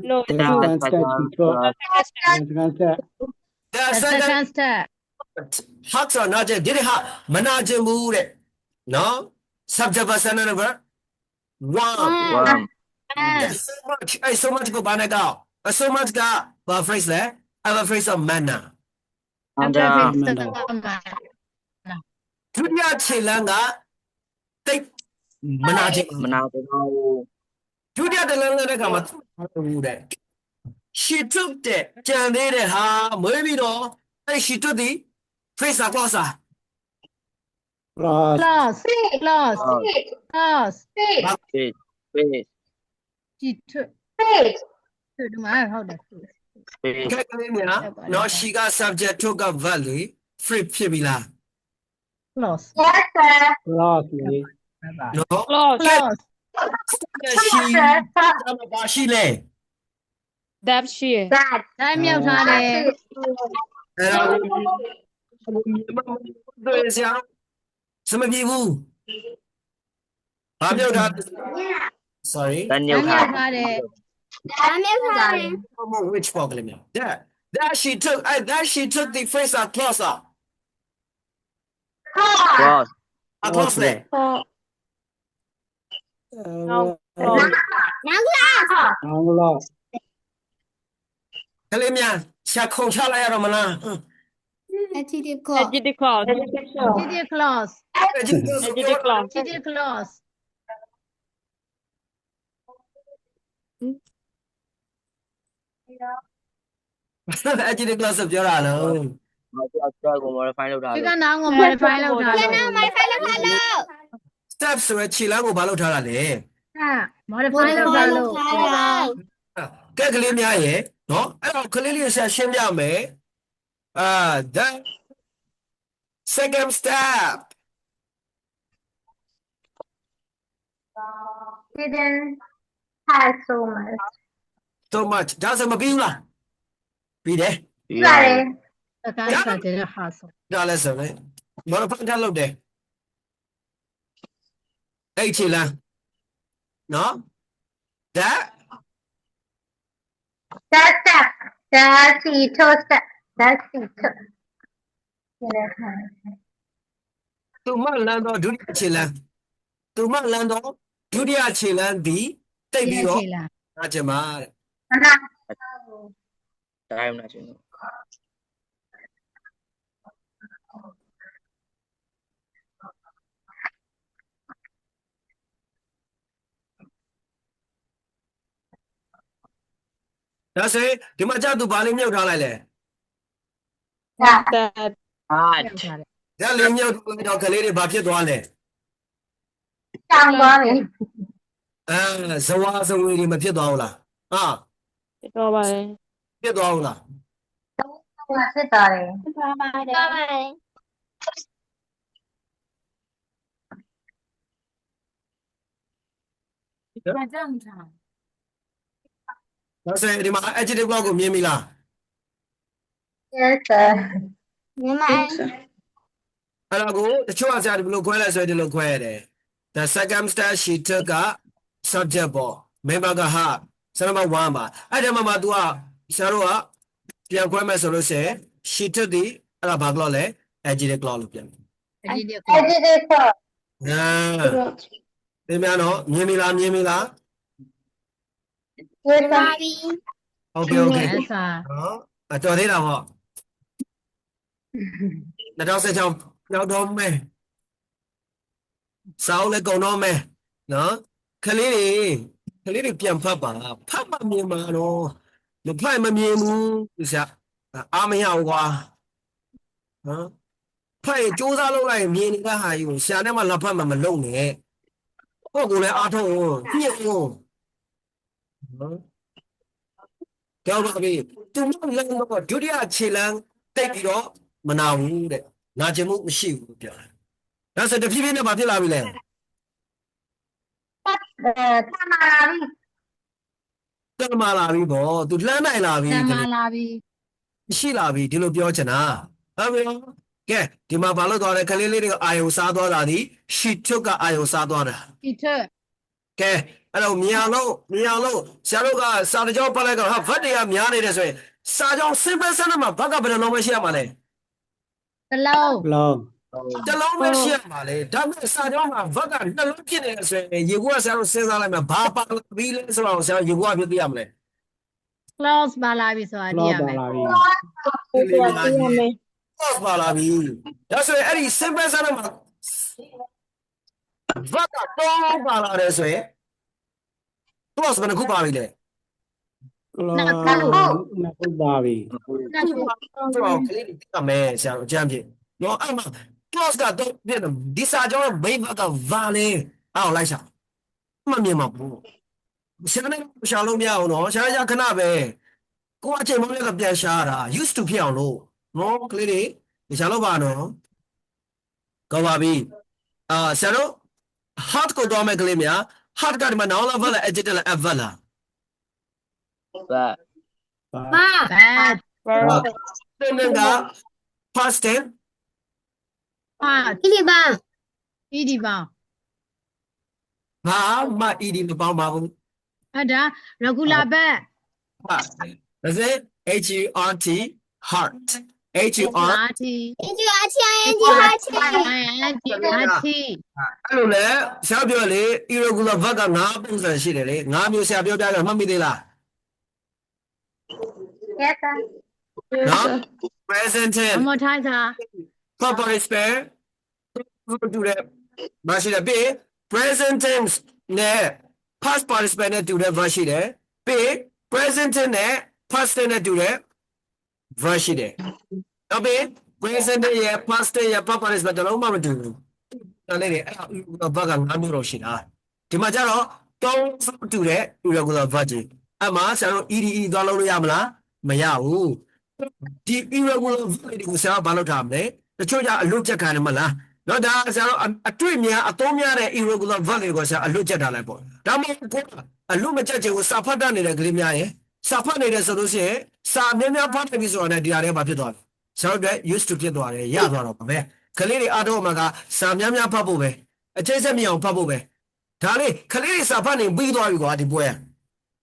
no, တန်စတက်ချီတော့ second step, တန်စတက် The the second second step, hot or not, did it hot? Managing mood. No? Subject person number one. warm So much. Hey, so much go banana. So much got but phrase there. I have a phrase of manna. and Tunya chilanga. Take managing. မနာတော့ Tunya the langa kama. She took the jandere ha maybe no. Hey, she took the phrase of closa. cross close, close, close, face face she took, face took my, hold it, face No, she got subject took a value. Free pibila. close, yes sir cross လေ No. close, close, She lay. that she, that တိုင်းမြောက်ထားတယ် Some of you. I'm your dad. Sorry. တန်ညု တိုင်း တ်ခါ မြောက်ထားတယ် ဒါမျိုးထားတယ် Which problem? That she took the face of closer. cross A close there. no, close, နောက်လာ အောင်လို့ Kalimia, Shakon Chalayamana. adjective clause adjective clause, she did close, adjective clause, she did close, Actually, class of Jora. တော့ကို modify လုပ်တာ ဒီ လို့ ကနောင်ကို modify လုပ်ထား ကျ လို့ န်တော် modify လုပ်ထားလို့ Steps were Chilango Balotara. ဟာ modify လုပ်ထားလို့ Get Kalimia, eh? No, I don't clearly say Shimyame. The second step. didn't have so much so much ဒါဆိုမပြီးဘူးလားပြီးတယ် ပြပါတယ် တကယ်ဆိုတဲ့ဟာဆို ဒါလည်းဆိုလေဘာလို့ဖန်ထားလုပ်တယ်အဲ့ချီလန်းနော်ဒါ that she told that she told သူမလန်းတော့ဒုတိယခြေလန်းသူမလန်းတော့ဒုတိယခြေလန်းဒီတိတ်ပြီးတော့ ခြေလမ်း နာကျမတဲ့ Time na chino. ဒါဆိုရင်ဒီမှာကြာသူဘာလေးမြုပ်ထားလိုက်လဲ That. Hot. ဒါလေးမြုပ်တော့ကလေးတွေဘာဖြစ်သွားလဲ တောင်းသွားတယ် ဇဝါဇဝေတွေမဖြစ်သွားဘူးလားဟာ Ito ba eh? ဖြစ်သွားဘူးလား ဖြစ်သွားတယ် ဒါဆိုရင်ဒီမှာ adjective clause ကိုမြင်ပြီလား yes sir မြန်မာ အဲ့ဒါကိုတချို့ကဆရာဒီလိုခွဲလိုက်ဆိုရင်ဒီလိုခွဲရတယ် the circumstance she took က subject ပေါ့ member က her ဆရာမ1ပါအဲ့ဒီမှာ तू ကဆရာတို့ကပြန်ခွဲမယ်ဆိုလို့ရှိရင် she took ဒီအဲ့ဒါဘာ clause လဲ adjective clause လို့ပြန်တယ် အကြီးတဲ့ adjective clause ဒီများနော်မြင်ပြီလား yes sir okay okay အဲ့စာ နော်အတော်သေးတာပေါ့2016ရောက်တော့မယ်စောင်းလည်းကုန်တော့မယ်နော်ကလေးတွေပြန်ဖတ်ပါဖတ်မှမြင်မှာတော့မဖတ်မမြင်ဘူးဆရာအားမရဘူးကွာနော်ဖတ်ရင်စူးစမ်းလုပ်လိုက်ရင်မြင်နေတဲ့ဟာကြီးကိုဆရာနဲ့မှလက်ဖတ်မှမလုပ်နဲ့ကိုယ့်ကိုယ်လည်းအားထုတ်ညှစ်အောင်နော်ကြောက်ပါပြီသူမလည်းတော့ဒုတိယခြေလမ်းတိတ်ပြီးတော့မနာဘူးတဲ့နာကျင်မှုမရှိဘူးပြောတယ်ဒါဆိုတဖြည်းဖြည်းနဲ့ဘာဖြစ်လာပြီလဲ တမလာပြီ တမလာပြီဗောသူလှမ်းနိုင်လာပြီ တမလာပြီ ရှိလာပြီဒီလိုပြောချင်တာဟုတ်ပြီကဲဒီမှာဘာလို့သွားလဲကလေးလေးတွေအာယုံစားသွားတာဒီ she took ကအာယုံစားသွားတာ ဒီထက် ကဲအဲ့တော့မြင်အောင်ဆရာတို့ကစာတကြောပတ်လိုက်တော့ဟာဗတ်တွေကများနေတယ်ဆိုရင်စာကြောင်း simple sentence မှာဘက်ကဘယ်နှလုံးပဲရှိရမှာလဲ တလုံး long တစ်လုံးပဲရှိရမှာလေဒါပေမဲ့စာကြောင်းမှာဘက်ကနှလုံးဖြစ်နေတယ်ဆိုရင်ရေကူကဆရာတို့စဉ်းစားလိုက်မှာဘာပါပြီးလဲဆိုတော့ဆရာရေကူကဖြစ်သိရမလဲ close ပါလာပြီဆိုတာသိရ long မယ် ပါလာပြီ close ပါလာပြီဒါဆိုရင်အဲ့ဒီ simple sentence မှာဘက်ကတော့ပါလာတယ်ဆိုရင် close ဘယ်နှခုပါပြီလဲ long နှစ်ခုပါပြီ နောက်တစ်ခု ဆိုတော့ကလေးတွေပြမယ်ဆရာတို့အကြမ်းဖြစ်နော်အဲ့မှာ close ကတော့ပြတယ်ဒီစာကြောင်းရဲ့ main ဘက်ကဘာလဲအောင်လိုက်စားမမြင်မှာဘူးဆရာနဲ့ရှာလို့မရအောင်နော်ဆရာရခဏပဲကိုအချိန်မလေးကပြန်ရှာတာ used to ဖြစ်အောင်လို့နော်ကလေးတွေရှာလို့ပါနော်ကောင်းပါပြီဆရာတို့ hard ကိုတော့မယ်ကလေးများ hard ကဒီမှာ noun လား verb လား adjective လား adverb လား That. ပါ bad တဲ့က past tense ဟာ ဒီပါ ဒီဒီပါ ဘာမှ ed မပေါင်းပါဘူး အဲ့ဒါ regular bad ဒါဆို HURT heart HUR RT အင်ဂျီအချီအင်ဂျီဟာချီ RT အဲ့လိုလေဆရာပြောလေ irregular verb က5ပုံစံရှိတယ်လေ5မျိုးဆရာပြောပြတယ်မှတ်မိသေးလား yes sir နော် present tense one more time သာ past participle တူတယ်မရှိတယ်ပြီး present tense နဲ့ past participle နဲ့တူတဲ့ verb ရှိတယ်ပြီး present tense နဲ့ past tense နဲ့တူတဲ့ verb ရှိတယ်နောက်ပြီး present tense ရဲ့ past tense ရဲ့ past participle တလုံးမှမတူဘူးဒါလေးတွေအဲ့ဒါ verb က5မျိုးတော့ရှိတာဒီမှာကျတော့3စုတူတဲ့ irregular verb ကြီးအဲ့မှာဆရာတို့ ed သွားလုပ်လို့ရမလားမရဘူးဒီ irregular verb တွေကိုဆရာကဘာလုပ်ထားမလဲတချို့ကြအလွတ်ချက်ခံတယ်မလားနော်ဒါဆရာတို့အတွေ့များအသုံးများတဲ့ irregular verb တွေကိုဆရာအလွတ်ချက်ထားလိုက်ပေါ့ဒါမှမဟုတ်ကိုအလွတ်မချက်ချင်ကိုစာဖတ်တတ်နေတဲ့ကလေးများရင် စာဖတ်နေတယ်ဆိုလို့ရှိရင်စာများများဖတ်နေပြီဆိုတာနဲ့ဒီဟာတွေမှာဖြစ်သွားတယ်ဆရာတို့ used to ဖြစ်သွားတယ်ရသွားတော့ပါပဲကလေးတွေအားထုတ်မှာကစာများများဖတ်ဖို့ပဲအကျိတ်ဆက်မြအောင်ဖတ်ဖို့ပဲဒါလေးကလေးတွေစာဖတ်နေပြီးသွားပြီကွာဒီပွဲ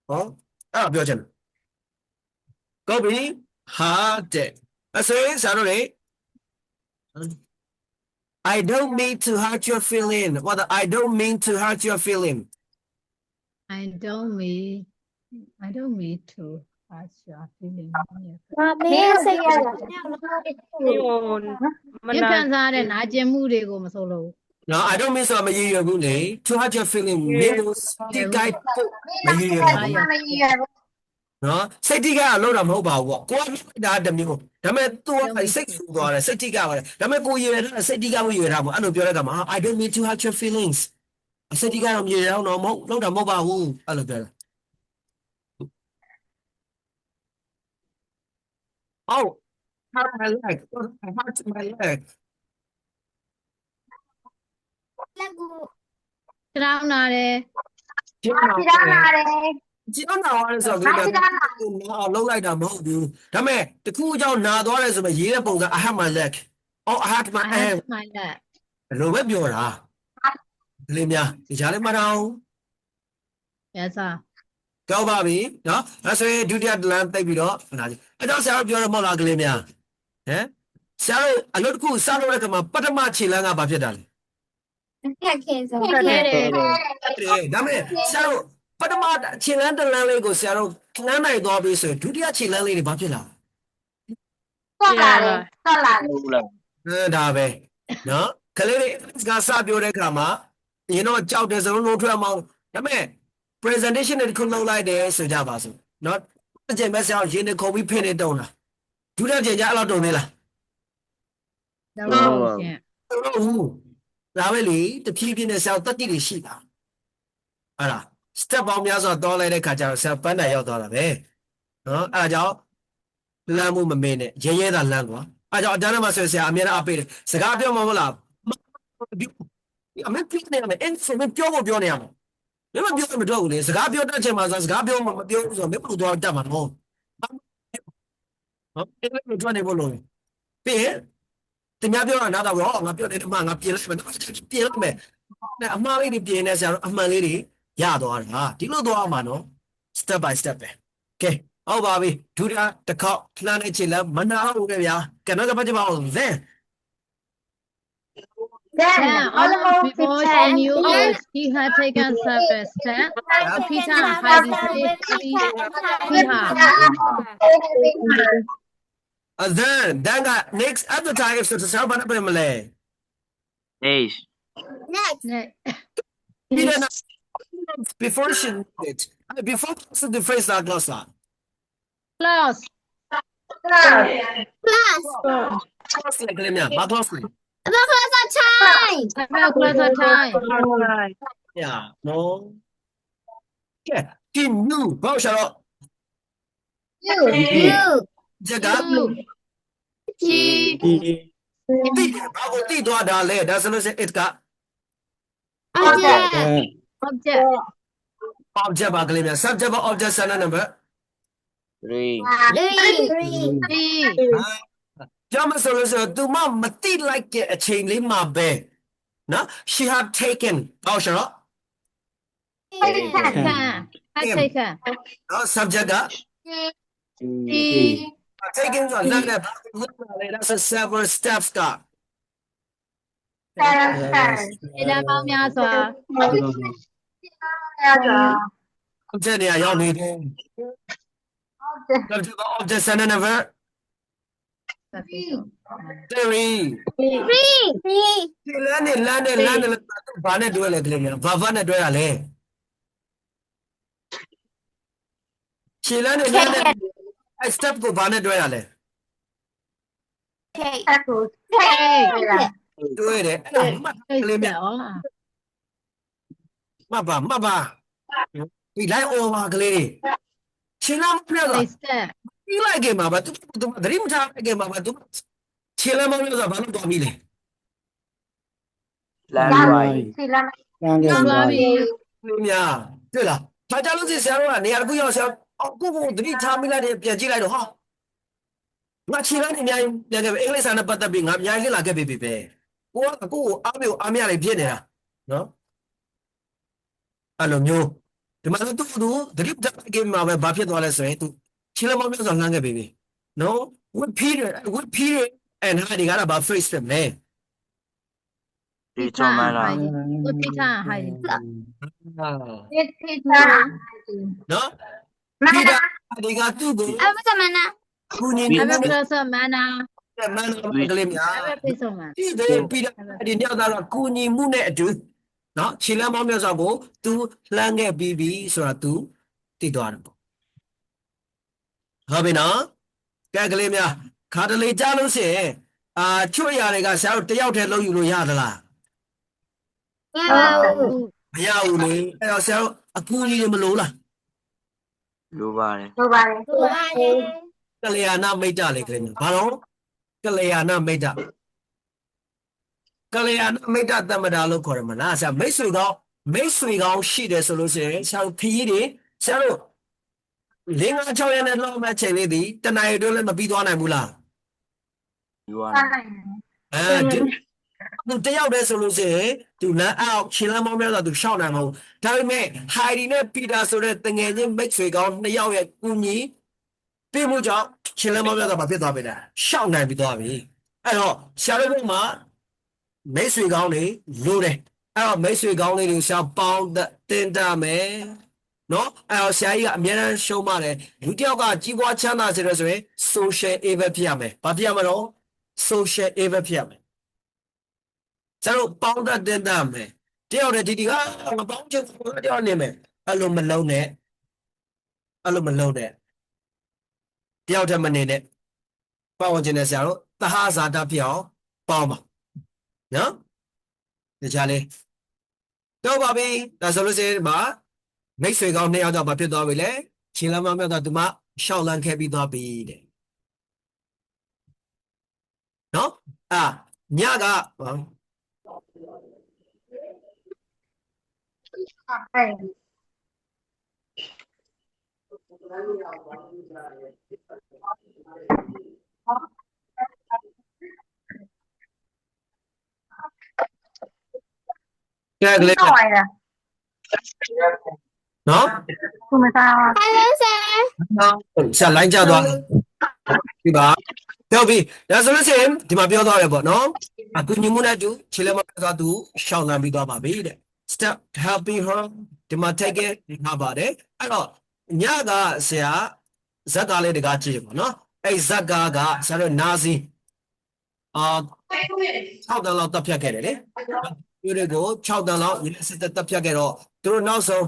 ဟောအဲ့ဒါပြောချင်တယ်ကောပြီဟာတဲ့အစင်းဆရာတို့လေ I don't mean to hurt your feeling what I don't mean to hurt your feeling I don't mean to hurt your feeling မင်းစိတ်ရတာ Yun. ညခံစားတဲ့နာကျင်မှုတွေကိုမဆိုလို့ No, I don't mean so I'm a year ago, to hurt your feeling, means the guy no, say the guy alone, I'm mobile walk. Go that the mule. The man two 6 dollars, say the guy. The man go you say the guy you have. I know I don't mean to hurt your feelings. I said the guy on you no the mobile. I look better. Oh, hurt my leg. Hurt my leg. လက်ကို ကြောင်းလာတယ် ဒီတော့လာတယ် ကျင်းနာသွားတယ်ဆိုတော့နာလုံးလိုက်တာမဟုတ်ဘူးဒါပေမဲ့တခုအကြောင်းနာသွားတယ်ဆိုမှရေးတဲ့ပုံစံ I have my leg or I have my I hand have my leg လိုပဲပြောတာလေများဒီကြားလေးမထောင် yes sir ကြောက်ပါပြီနော်အဲဆိုရင်ဒုတိယတလန်တိတ်ပြီးတော့နားအဲတော့ဆရာတို့ပြောရမဟုတ်လားကလေးများဟမ်ဆရာတို့အလုပ်တစ်ခုစလုပ်တဲ့အခါမှာပထမခြေလှမ်းကဘာဖြစ်တာလဲ ခက်ခဲဆုံး ခက်ခဲတယ် ဒါပေမဲ့ဆရာတို့ပထမခြေလှမ်းတလန်လေးကိုဆရာတို့နှမ်းနိုင်သွားပြီဆိုရင်ဒုတိယခြေလှမ်းလေးတွေဘာဖြစ်လာ သွားလာတယ်သွားလာတယ် Lula. ဒါပဲနော်ကလေးတွေကစပြောတဲ့အခါမှာရင်တော့ကြောက်တယ်စလုံးလုံးထွက်အောင်ဒါပေမဲ့ presentation တွေခုလုပ်လိုက်တယ်ဆိုကြပါစို့နော်အကျင့်ပဲဆရာရင်းနေခုံပြီးဖိနေတုံးတာဒုတိယကြိမ်ကျအဲ့လောက်တုံးနေလား တော့ရှင် ဟုတ်ဘူးဒါပဲလေတဖြည်းဖြည်းနဲ့ဆရာတတိတွေရှိတာအဲ့ဒါ step ပေါင်းများစွာတောင်းလိုက်တဲ့ခါကျတော့ဆရာပန်းတိုင်ရောက်သွားတာပဲနော်အဲ့ဒါကြောင့်လမ်းမှုမမေ့နဲ့ရဲရဲသာလမ်းကွာအဲ့ကြောင့်အတန်းထဲမှာဆိုဆရာအများအားပေးတယ်စကားပြောမှာမဟုတ်လားအမေပြနေရမယ်အင်းဆိုမပြောဖို့ပြောနေရမှာမင်းမပြောမတော့ဘူးလေစကားပြောတတ်ချင်မှာစကားပြောမှာမပြောဘူးဆိုတော့မင်းဘယ်လိုတော့တတ်မှာတော့ဟုတ်အဲ့လိုကြွနေဖို့လို့ပြီးရင်တင်များပြောတာနားတော့ငါပြောတယ်အမှငါပြင်လိုက်မယ်ပြင်လိုက်မယ်အမှားလေးတွေပြင်နေဆရာအမှန်လေးတွေရသွားတာဒီလိုသွားမှာနော် step by step ပဲကဲဟုတ်ပါပြီဒုတိယတစ်ခေါက်လှမ်းနေချင်လဲမနာဘူးလေဗျာကဲတော့ကပတ်ကြပါဦး then then almost before she knew it she had taken several steps Peter and Heidi said then got next at the time so to serve up in Malay Days. before she did before the phrase that lost that close close like them yeah but close closer time yeah no yeah he knew bao sao you jaga she တိဘာကိုတိသွားတာလဲဒါဆိုလို့ရှိရင် it က object ပါကလေးများ subject ပါ object sentence number 3. ကြောင့်မဆိုလို့ဆိုတော့ तू မတိလိုက်တဲ့အချိန်လေးမှာပဲနော် she have taken ဟောရှော taken နော် subject က taken ဆိုတော့လက်နဲ့ that's a several steps က ဒါပေါင်းများစွာ object နေရာရောက်နေတယ် subject က object sentence number 3 ဒီလမ်းနဲ့ဘာနဲ့တွဲလဲကလေးများဘာနဲ့တွဲရလဲခြေလမ်းနဲ့အဲ့ step ကိုဘာနဲ့တွဲရလဲတွဲတယ်အဲ့ဒါကလေးများမှတ်ပါဒီ line over ကလေးခြေလမ်းပြတော့ step ဒီလိုက်ကမှာဘာသူဒရီမထားကမှာဘာသူခြေလမ်းမလို့ဆိုဘာလို့တော်ပြီလဲ Land right. စီလာမ ကံကံ သွားပြီ လူများတွေ့လားဒါကြလို့ဆရာတို့ကနေရာတစ်ခုရောက်ဆရာ ကိုသတိထားမိလိုက်တယ်ပြန်ကြည့်လိုက်တော့ဟာငါခြေလမ်းနေအများကြီးပြန်ခဲ့ပြီအင်္ဂလိပ်စာနဲ့ပတ်သက်ပြီးငါအများကြီးလေ့လာခဲ့ပြီပဲကိုကကိုအားမျိုးအားမရလေးဖြစ်နေတာနော်အဲ့လိုမျိုးဒီမှာသူသတိထားခဲ့မှာပဲဘာဖြစ်သွားလဲဆိုရင်သူခြေလမ်းမောင်းမျိုးဆိုလှမ်းခဲ့ပြီနော် with Peter and Heidi ကဘာ phrase လဲ Peter Mana. With Peter and Heidi. Peter နော် Mana Heidi ကသူ့ကို Apa sama na? ကူညီ Every နေတဲ့ person manna. မန်ကလေးများ Every person man. ဒီပြီးတော့ဒီညတော့ကူညီမှုနဲ့အတူနော်ခြေလမ်းမောင်းမျိုးဆိုကို तू လှမ်းခဲ့ပြီးပြီဆိုတာ तू သိသွားတယ်ပေါ့ဟုတ်ပြီနော်ကဲကလေးများခါတလေကြားလို့ရှိရင်ချွတ်ရတွေကဆရာတို့တယောက်တည်းလုံးယူလို့ရသလား Ya. မရဘူးလေအဲ့တော့ဆရာတို့အကူကြီးတွေမလို့လား Lubare. Lubare ကလျာဏမိတ်တလေကလေးများဘာလို့ကလျာဏမိတ်တကလျာဏမိတ်တသမ္မတာလို့ခေါ်ရမလားဆရာမိတ်ဆွေကောင်းရှိတယ်ဆိုလို့ရှိရင်ဆရာတို့ခရီးတွေဆရာတို့5-6ရက်နဲ့လောက်မှချိန်လေးဒီတနင်္လာတွဲလည်းမပြီးသွားနိုင်ဘူးလား You are. သူတယောက်တည်းဆိုလို့ရှိရင်သူလမ်းအောက်ခြေလမ်းမောင်းများဆိုသူရှောက်နိုင်မှာမဟုတ်ဒါပေမဲ့ Heidi နဲ့ Peter ဆိုတဲ့တငယ်ချင်းမိတ်ဆွေကောင်း2ယောက်ရဲ့ကူညီပေးမှုကြောင့်ခြေလမ်းမောင်းများဆိုဘာဖြစ်သွားပြီလဲရှောက်နိုင်ပြီးသွားပြီအဲ့တော့ဆရာတို့ကမှမိတ်ဆွေကောင်းတွေလိုတယ်အဲ့တော့မိတ်ဆွေကောင်းလေးတွေရှာပေါင်းတင်တာမယ်နော်အဲ့တော့ဆရာကြီးကအများအားရှုံးပါတယ်လူတစ်ယောက်ကကြီးပွားချမ်းသာစေတယ်ဆိုရင် social event ဖြစ်ရမယ်ဘာဖြစ်ရမလို့ social event ဖြစ်ရမယ်ကျတော့ပေါင်းတင်တာမယ်တယောက်တည်းဒီကမပေါင်းချင်ဘူးတယောက်နေမယ်အဲ့လိုမလုံးနဲ့တယောက်တည်းမနေနဲ့ပေါင်းချင်တဲ့ဆရာတို့သဟဇာတဖြစ်အောင်ပေါင်းပါနော်ဒီချာလေးတော့ပါပြီဒါဆိုလို့ရှိရင်မှာမိတ်ဆွေကောင်း2ယောက်တော့ဘာဖြစ်သွားပြီလဲခြေလမ်းမမြောက်တော့ဒီမှာရှောက်လန်းခဲ့ပြီးသွားပြီတဲ့နော်ညက ကဲကလေး Sao vậy nè နော် Không sao Hello sir. ဆရာလိုင်းကြသွားပြီပါတော့ပြီဒါဆိုလို့ရှိရင်ဒီမှာပြောသွားတယ်ပေါ့နော်အခုညီမနဲ့တူခြေလက်မသွားသူရှောင်းလန်းပြီးသွားပါပြီတဲ့ step helping her ဒီမှာ take it မှာပါတယ်အဲ့တော့ညကဆရာဇက်ကလေးတကားကြည့်ပေါ့နော်အဲ့ဇက်ကဆရာတို့နာစီ6တန်းလောက်တက်ဖြတ်ခဲ့တယ်လေသူတွေကို6တန်းလောက်စစ်တက်ဖြတ်ခဲ့တော့သူတို့နောက်ဆုံး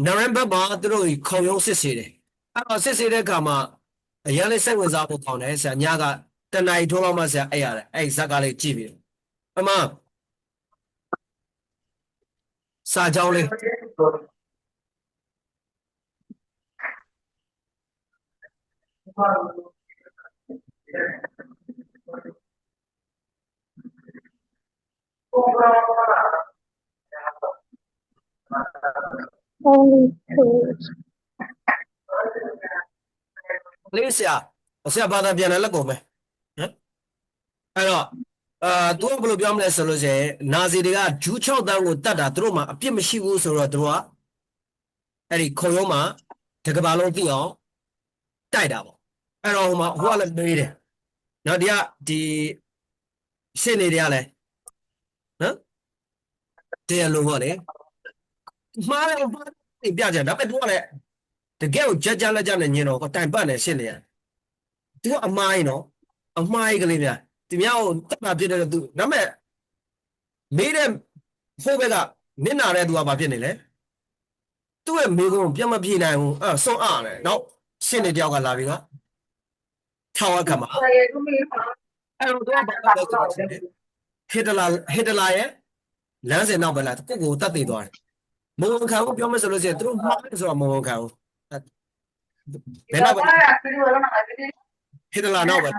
November မှာသူတို့ခုံရုံးစစ်ဆေးတယ်အဲ့တော့စစ်ဆေးတဲ့အခါမှာအရင်လေးစိတ်ဝင်စားဖို့ကောင်းတယ်ဆရာညကတနင်္လာထိုးလောက်မှဆရာအဲ့ရတယ်အဲ့ဇက်ကလေးကြည့်ပြီးအမစာကြောင်းလေး Holy truth လေးဆရာဘာသာပြန်လဲလက်ကုန်မယ်ဟမ်အဲ့တော့သူကဘယ်လိုပြောမလဲဆိုလို့ရှိရင်နာဇီတွေကဂျူး6တန်းကိုတတ်တာသူတို့မှအပြစ်မရှိဘူးဆိုတော့သူတို့ကအဲ့ဒီခုံရုံးမှာတကဘာလုံးသိအောင်တိုက်တာပေါ့အဲ့တော့ဟိုကလည်းမေးတယ်နော်ဒီရှင်းနေတယ်ကလည်းနော်တရားလို့ပေါ့လေမှားတယ်ပြကြတယ်ဒါပေမဲ့သူကလည်းတကယ်ကိုကြကြလက်ကြနဲ့ညင်တော့တိုင်ပတ်နေရှင်းနေရသူကအမှားရင်နော်အမှားကြီးကလေးများဒီများကိုတတ်တာဖြစ်တဲ့သူဒါပေမဲ့မေးတဲ့ဟိုဘက်ကနင့်နာတဲ့သူကဘာဖြစ်နေလဲသူ့ရဲ့မိကုန်းပြတ်မပြေနိုင်ဘူးအဲ့ဆုံးအားတယ်နော်ရှင်းနေတယောက်ကလာပြီးတော့ထောက်အခါမှာအဲ့တော့သူကဘာလဲဆိုတော့ဟစ်တလာရဲ့လမ်းစဉ်နောက်ပဲလားကိုတတ်သိသွားတယ်မဝန်ခံဘူးပြောမယ်ဆိုလို့ရှိရင်သူတို့မှားတယ်ဆိုတော့မဝန်ခံဘူးဘယ်တော့ဟစ်တလာနောက်ပဲ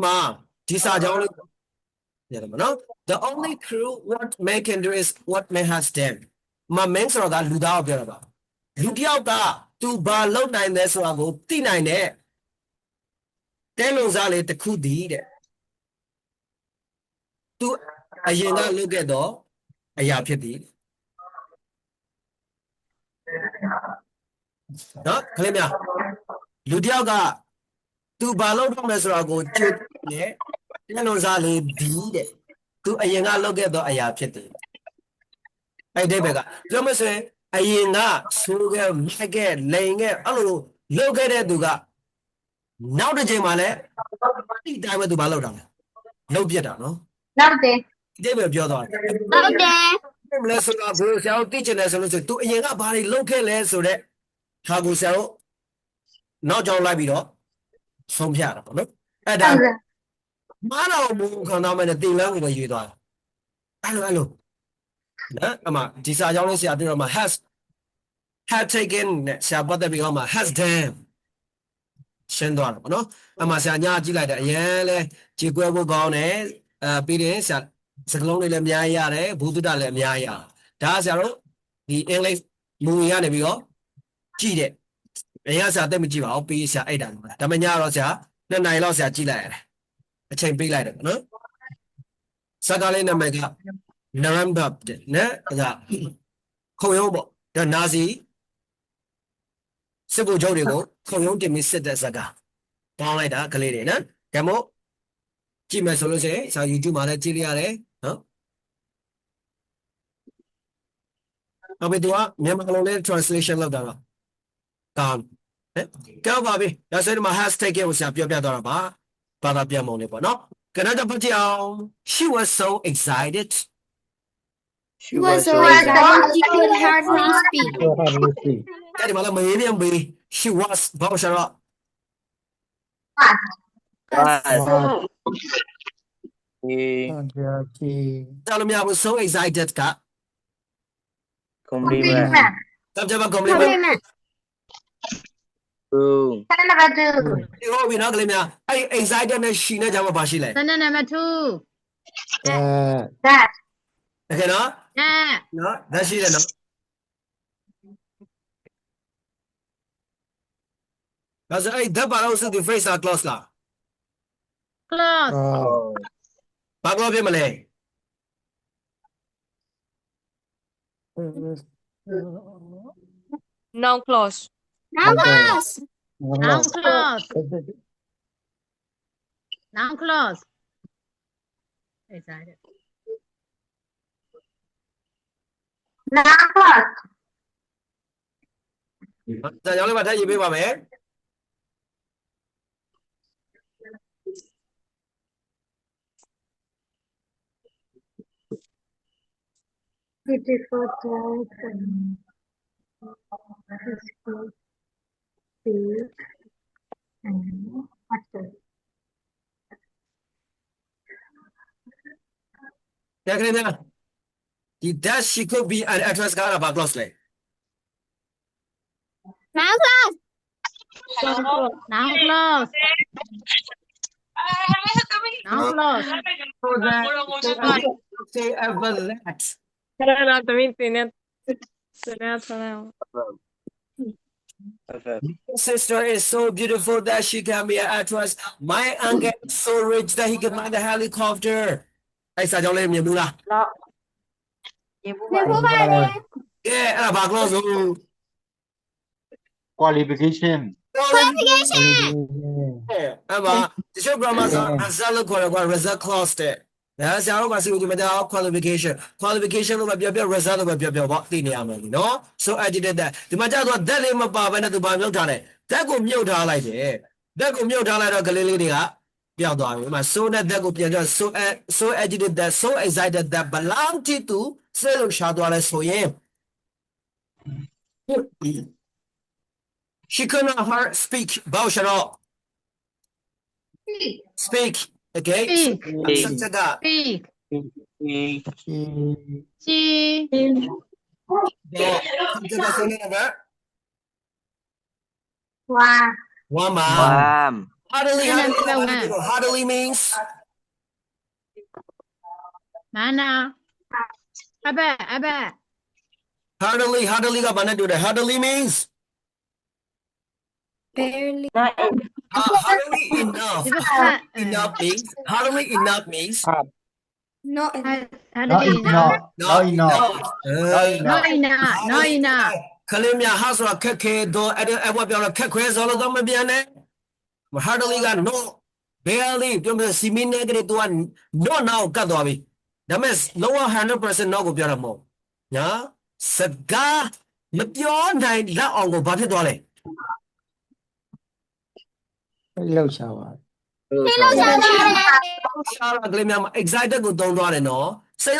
မှာဒီစာကြောင်းလေးရတယ်မနော် the only true what man can do is what man has done မမင်းဆိုတော့ကလူသားကိုပြောတာပါ လူတစ်ယောက်ကသူဘာလုပ်နိုင်လဲဆိုတာကိုသိနိုင်တဲ့တဲလုံစားလေးတစ်ခုတည်းတဲ့သူအရင်ကလုပ်ခဲ့တော့အရာဖြစ်သည်နော်ခလေးများလူတစ်ယောက်ကသူဘာလုပ်တော့မယ်ဆိုတာကိုကြိုနဲ့တဲလုံစားလေးဒီတဲ့သူအရင်ကလုပ်ခဲ့တော့အရာဖြစ်သည်အဲ့ဒီဘက်ကပြောမစရင်အရင်ကဆိုးခဲ့မိုက်ခဲ့လိန်ခဲ့အဲ့လိုလုပ်ခဲ့တဲ့သူကနောက်တစ်ချိန်မှာလည်းဒီတိုင်းပဲသူဘာလုပ်တာလဲလုပ်ပြတာနော် နောက်တယ် ဒီပဲပြောသွားတယ် ဟုတ်တယ် မလဲဆိုတော့ဘယ်ဆရာတို့သိချင်တယ်ဆိုလို့ဆိုသူအရင်ကဘာတွေလုပ်ခဲ့လဲဆိုတော့ခါကိုဆရာတို့နောက်ကြောင်းလိုက်ပြီးတော့ဆုံးဖြတ်တာပေါ့နော်အဲ့ဒါမားတော်မူခံတော်မဲ့တင်လန်းကိုပဲရွေးသွားတယ်အဲ့လိုနော်အမဒီစာကြောင်းလေးဆရာပြောတော့မှ had taken နဲ့ဆရာပတ်သက်ပြီးတော့မှ has done ရှင်းသွားတယ်ပေါ့နော်အမဆရာညာကြည့်လိုက်တယ်အရင်လဲခြေကွဲဖို့ကောင်းတယ်ပြီးရင်ဆရာစကလုံးတွေလည်းအများကြီးရတယ်ဘူးတုတလည်းအများကြီးရတယ်ဒါဆရာတို့ဒီအင်္ဂလိပ်မူရနေပြီးတော့ကြည့်တယ်အရင်ဆရာတက်မကြည့်ပါဘူးပြီးဆရာအဲ့တာဒါမှညာတော့ဆရာ2 နာရီလောက်ဆရာကြည့်လိုက်ရတယ်အချိန်ပေးလိုက်တယ်ပေါ့နော်စကားလေးနာမည်က Narambab နဲ့ဒါခုံရုံးပေါ့ဒါနာစီစစ်ဘုတ်ချုပ်တွေကိုခုံရုံးတင်ပြီးစစ်တဲ့ဇာတ်ကားပေါင်းလိုက်တာကလေးတွေနော်ကဲမို့ကြည့်မယ်ဆိုလို့ရှိရင်စာ YouTube မှာလည်းကြည့်လို့ရတယ်နော်နောက်ပြီးတော့မြန်မာလိုလေး translation လုပ်တာတော့ကောင်းကောင်းပါပြီဒါဆိုရင်မှာ hashtag ကိုဆရာပြောပြတော့တာပါဘာသာပြန်ပုံလေးပေါ့နော်ကနတော့ပတ်ကြအောင် she was so excited She was so excited she could hardly speak. ဆိုဟာလို့ရှိ အဲ့ဒီမှာလည်းမရင်းနေပြီ she was ဘာလို့ဆိုတော့ ကြာချီ တော်လို့မရဘူး so excited က compliment တပ်ကြပါ compliment Compliment. boom ဆန္ဒနံပါတ်2 ဒီဟောပြီနော်ကလေးများအဲ့ excited နဲ့ she နဲ့ကြောင်ပါရှိလဲ Sana number 2. that တကယ်နော် Yeah. နော်ဒါရှိတယ်နော်ဒါဆိုအဲ့ဓာတ်ပါလို့ဆိုဒီ phrase က clause လား Close. ဘာပြောပြမလဲ Noun clause. Now class. Noun clause. Noun clause. Excited. now class ဒါကြောင့်လည်းမထပ်ရေးပေးပါမယ် beautiful child and peaceful peace and after တကယ်နော်ဒီ that she could be an actress ကဘာ clause လဲ Now class. Noun clause. Noun clause. so that say ever that Sarana, también tiene. Sarana. sister is so beautiful that she can be an actress my uncle is so rich that he can buy the helicopter အဲ့စာကြောင့်လည်းမြင်ဘူးလား Never mind. ကဲအဲ့ဒါဘာ clause ဆို qualification အဲ့မှာတချို့ grammar ဆို result လို့ခေါ်တယ်ကွာ result clause တဲ့ဒါဆရာတို့ကစီကိုဒီမှာ qualification လို့ပဲပြောပြော result လို့ပဲပြောပြောပေါ့သိနေရမယ်လीနော် so adjective that ဒီမှာကျတော့ that လေးမပါဘဲနဲ့သူဘာမြုပ်ထားလဲ that ကိုမြုပ်ထားလိုက်တယ် that ကိုမြုပ်ထားလိုက်တော့ကလေးလေးတွေကပျောက်သွားပြီဒီမှာ so နဲ့ that ကိုပြန်ကြ so adjective that so excited that belong to စေလို့ရှာသွားလဲဆိုရင် she could not her speak ဘာလို့ရှာတော့ speak okay Speak. စက်က Speak. She. one One man. Mom. Heartily means Mana. Abba. heartily ကဘာနဲ့တူတယ် heartily means barely heartily enough ဒီဘက်က enough means heartily enough means not how do you know not enough not enough ခလေးများဟာဆိုတာခက်ခဲတော့အဲ့ဘာပြောတော့ခက်ခွဲဆိုလို့တော့မပြန်နဲ့ heartily က no barely ပြောမယ်စီမီနေကလေး तू က no now ကတ်သွားပြီဒါမဲ့လုံးဝ 100% no ကိုပြောတာမဟုတ်ညာစကားမပြောနိုင်လောက်အောင်ကိုဘာဖြစ်သွားလဲ လောက်ရှာပါ ရှားကလေးများမှာ excited ကိုတုံးသွားတယ်နော်စိတ်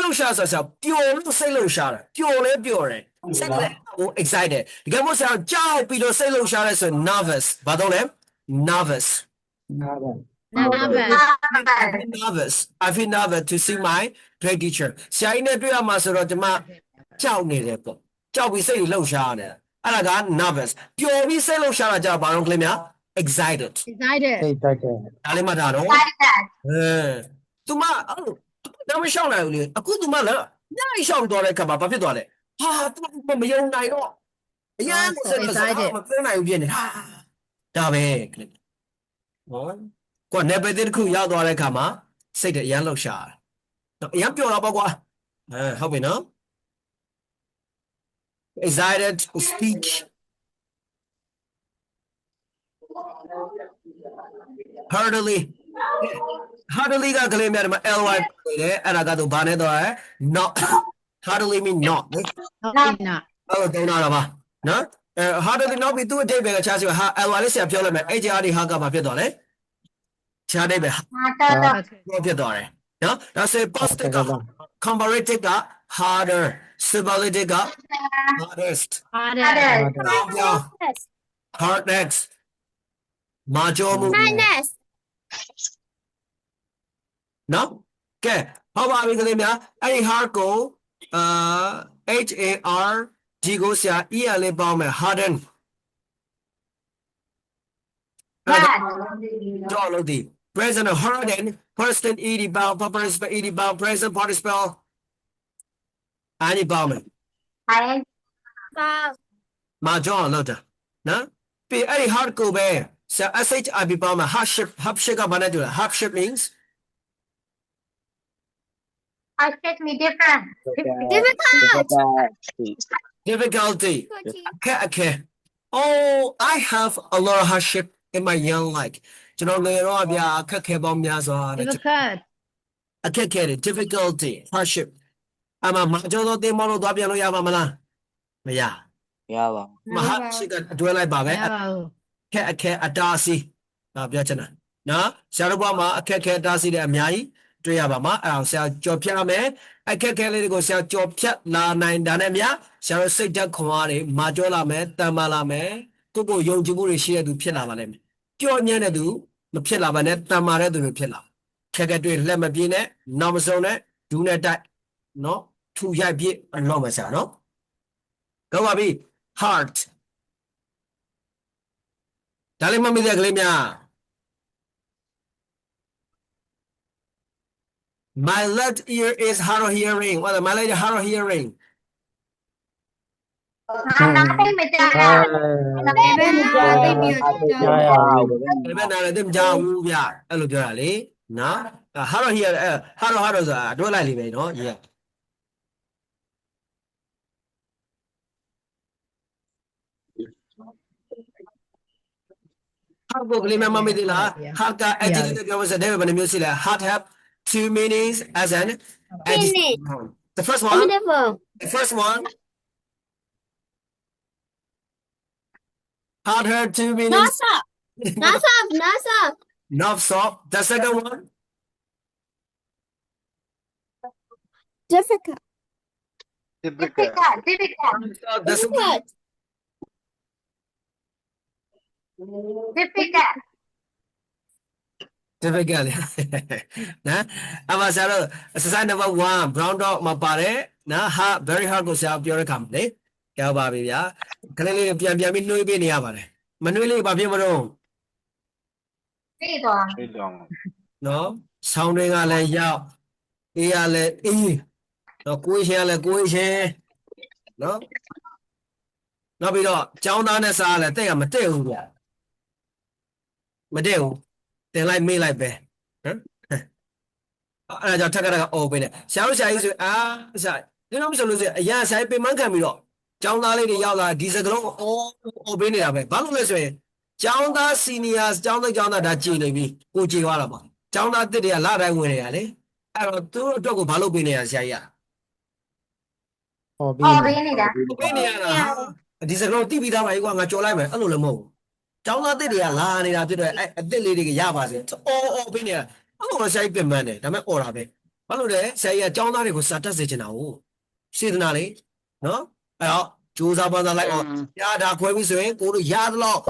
လုံးရှားဆိုတော့ပျော်လို့စိတ်လုံးရှားတာပျော်လဲပျော်တယ်စိတ်လည်းဟို excited ဒီကမို့ဆရာကြောက်ပြီးတော့စိတ်လုံးရှားရဲဆို nervous ဘာတော့လဲ nervous I feel nervous to see my great teacher ဆရာကြီးနဲ့တွေ့ရမှာဆိုတော့ကျွန်မကြောက်နေတယ်ပေါ့ကြောက်ပြီးစိတ်လုံးရှားနေတယ်အဲ့ဒါက nervous ပျော်ပြီးစိတ်လုံးရှားတာကြဘာလို့ကလေးများ excited စိတ်တက်တယ် ဒါလေးမှတ်ထားတော့သူမအဲ့လိုတော့မရှောက်နိုင်ဘူးလေအခုသူမလည်းညှိရှောက်သွားတဲ့ခါမှာဘာဖြစ်သွားလဲဟာသူမယုံနိုင်တော့အရင်ကစိတ်မစားမပြောနိုင်ဘူးပြနေဟာဒါပဲကလေးဟောကိုနေပတဲ့ခုရောက်သွားတဲ့ခါမှာစိတ်တအရန်လောက်ရှာတော့အရန်ပျော်တော့ပေါ့ကွာဟုတ်ပြီနော် excited speech heartily ကကလေးများဒီမှာ ly တယ်အဲ့ဒါကတော့ဘာနဲ့တော့ not heartily mean not အဲ့တော့တော့ပါနော်heartily not ပြီးသူ့အတိတ်ပဲကချားစီဟာ ly လေးဆရာပြောလိုက်မယ် hr ဒီဟာကဘာဖြစ်သွားလဲချားတဲ့ပဲဘာဖြစ်သွားတယ်နော်ဒါဆို positive က comparative က harder superlative က hardest hardest မာကျော်မှု နော်ကဲဟောပါပြီကလေးများအဲ့ဒီ hard ကိုHARD ကိုဆရာ ER လေးပေါင်းမယ် harden ကြောက်လို့ဒီ present harden present ED ပေါင်း participle ED ပေါင်း present participle အဲ့ဒီပေါင်းမယ်မာကျော်လို့တာနော်ပြီးအဲ့ဒီ hard ကိုပဲဆရာ SHIP ပေါင်းမယ် hardship ကဘာနဲ့တူလဲ hardship means difficulty okay oh I have a lot of hardship in my young life ကျွန်တော်လည်းတော့ဗျာအခက်ခဲပေါင်းများစွာတဲ့အခက်ခဲတဲ့ difficulty hardship အမကျော်တော့တင်မလို့သွားပြန်လို့ရပါမလားမရပါမဟာရှိကအတွဲလိုက်ပါပဲအခက်အတားစီဒါပြောချင်တာနော်ဆရာတို့ဘွားမှာအခက်ခဲအတားစီတဲ့အများကြီးတွေ့ရပါမှာအဲ့အောင်ဆရာကြော်ဖြတ်မယ်အခက်ခဲလေးတွေကိုဆရာကြော်ဖြတ်လာနိုင်တာနဲ့များဆရာတို့စိတ်ဓာတ်ခွန်အားတွေမာကျော်လာမယ်တန်မာလာမယ်ကိုယုံကြည်မှုတွေရှိတဲ့သူဖြစ်လာပါလိမ့်မယ်ကြော့ညံ့တဲ့သူမဖြစ်လာပါနဲ့တန်မာတဲ့သူတွေဖြစ်လာခက်ခဲတွေ့လက်မပြေးနဲ့နောက်မစုံနဲ့ဒူးနဲ့တိုက်နော်ထူရိုက်ပြစ်အလောက်မဆရာနော်ကောင်းပါပြီ heart ဒါလေးမမိတဲ့ကလေးများ My left ear is hard of hearing. What my left hard of hearing. ဘယ်နာလဲတင်ကြောက်ဘူးဗျအဲ့လိုပြောတာလေနော် hard of hear hardဆိုတာတွဲလိုက်လိမ့်မယ်နော် yeah ဟာကိုကလေးမမေ့သေးလားဟာက adjective ပြောလို့ဆိုတဲ့ဘယ်နှမျိုးရှိလဲ hard have two meanings as an adjective. The first one. The first one. Hard have two meanings. Not soft. The second one. difficult The second. Difficult နော်အမဆရာတို့ exercise number 1 brown dog မှာပါတယ်နော် hard very hard ကိုဆရာပြောတဲ့ခါမှာလေကြောက်ပါပြီဗျာခလေးလေးပြန်ပြီးနှွေးပေးနေရပါတယ်မနှွေးလေးဘာဖြစ်မလို့နော်ဆောင်းတွေကလည်းရောက်အေးရလည်းအေးတော့ကိုယ်ရှင်ကလည်းကိုယ်ရှင် နော်နောက်ပြီးတော့ကျောင်းသားနဲ့စားလဲတဲ့ကမတည့်ဘူးဗျမတည့်ဘူးတင်လိုက်မေးလိုက်ပဲနော်အဲ့ဒါကြောင့်ထက်ကအော်ပေးတယ်ဆရာတို့ဆရာကြီးဆိုဆရာဒီလိုမျိုးဆိုလို့ဆိုအရာဆရာကြီးပြင်ပန်းခံပြီးတော့ကျောင်းသားလေးတွေရောက်လာဒီစကလုံးအော်ပေးနေတာပဲဘာလို့လဲဆိုရင်ကျောင်းသားစီနီယာကျောင်းသားဒါကြည်နေပြီကိုကြည်သွားတာပေါ့ကျောင်းသားတစ်တွေကလာတိုင်းဝင်နေရလေအဲ့တော့သူတို့အတွက်ကိုဘာလို့ပေးနေရဆရာကြီး ဟော အော် ပြီး ပေးနေတာ ပေးနေရတာဒီစကလုံးတိပြီးသားပါကြီးကွာငါကြော်လိုက်မယ်အဲ့လိုလည်းမဟုတ်ဘူးကျောင်းသားတစ်တွေကလာနေတာဖြစ်တော့အဲ့အစ်စ်လေးတွေကရပါစေအော်ပေးနေတာအဲ့လိုဆရာကြီးပြင်ပန်းတယ်ဒါပေမဲ့အော်တာပဲဘာလို့လဲဆရာကြီးကကျောင်းသားတွေကိုစာတက်စေချင်တာဟုတ်စေတနာလေနော်အဲ့တော့ကြိုးစားပန်းစားလိုက်အောင်ရတာခွဲပြီးဆိုရင်ကိုတို့ရသလောက်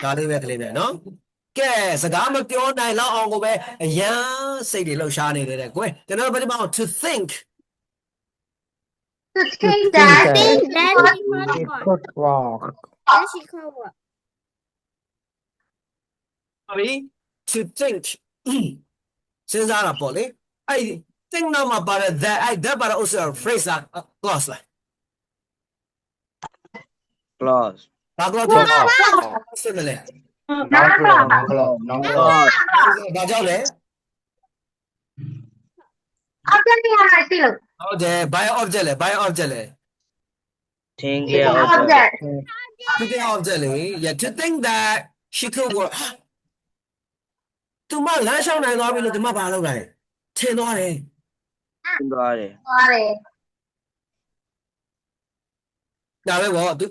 ဒါလေးပဲကလေးပဲနော်ကဲစကားမပြောနိုင်လောက်အောင်ကိုပဲအရန်စိတ်တွေလှုပ်ရှားနေတယ်ကွယ်ကျွန်တော်ဘယ်ဒီမှာ to think to think that Think that she it could work. could walk That she could work. sorry to think စဉ်းစားတာပေါ့လေအဲ့ think နောက်မှာပါတဲ့ that ပါတဲ့ also phrase လား clause လား Clause. ဘာ clause လဲဆက်မလဲ not wrong ဘာကြောင့်လဲ object ရတာရှိလို့ ဟုတ်တယ် by object လဲ by object လဲ Think object to think object လေ yeah to think that she could work သူမလမ်းလျှောက်နိုင်သွားပြီလို့ဒီမှာဘာလုပ်လိုက်ထင်သွားတယ် Body. သွားတယ် ဒါပဲပေါ့သူ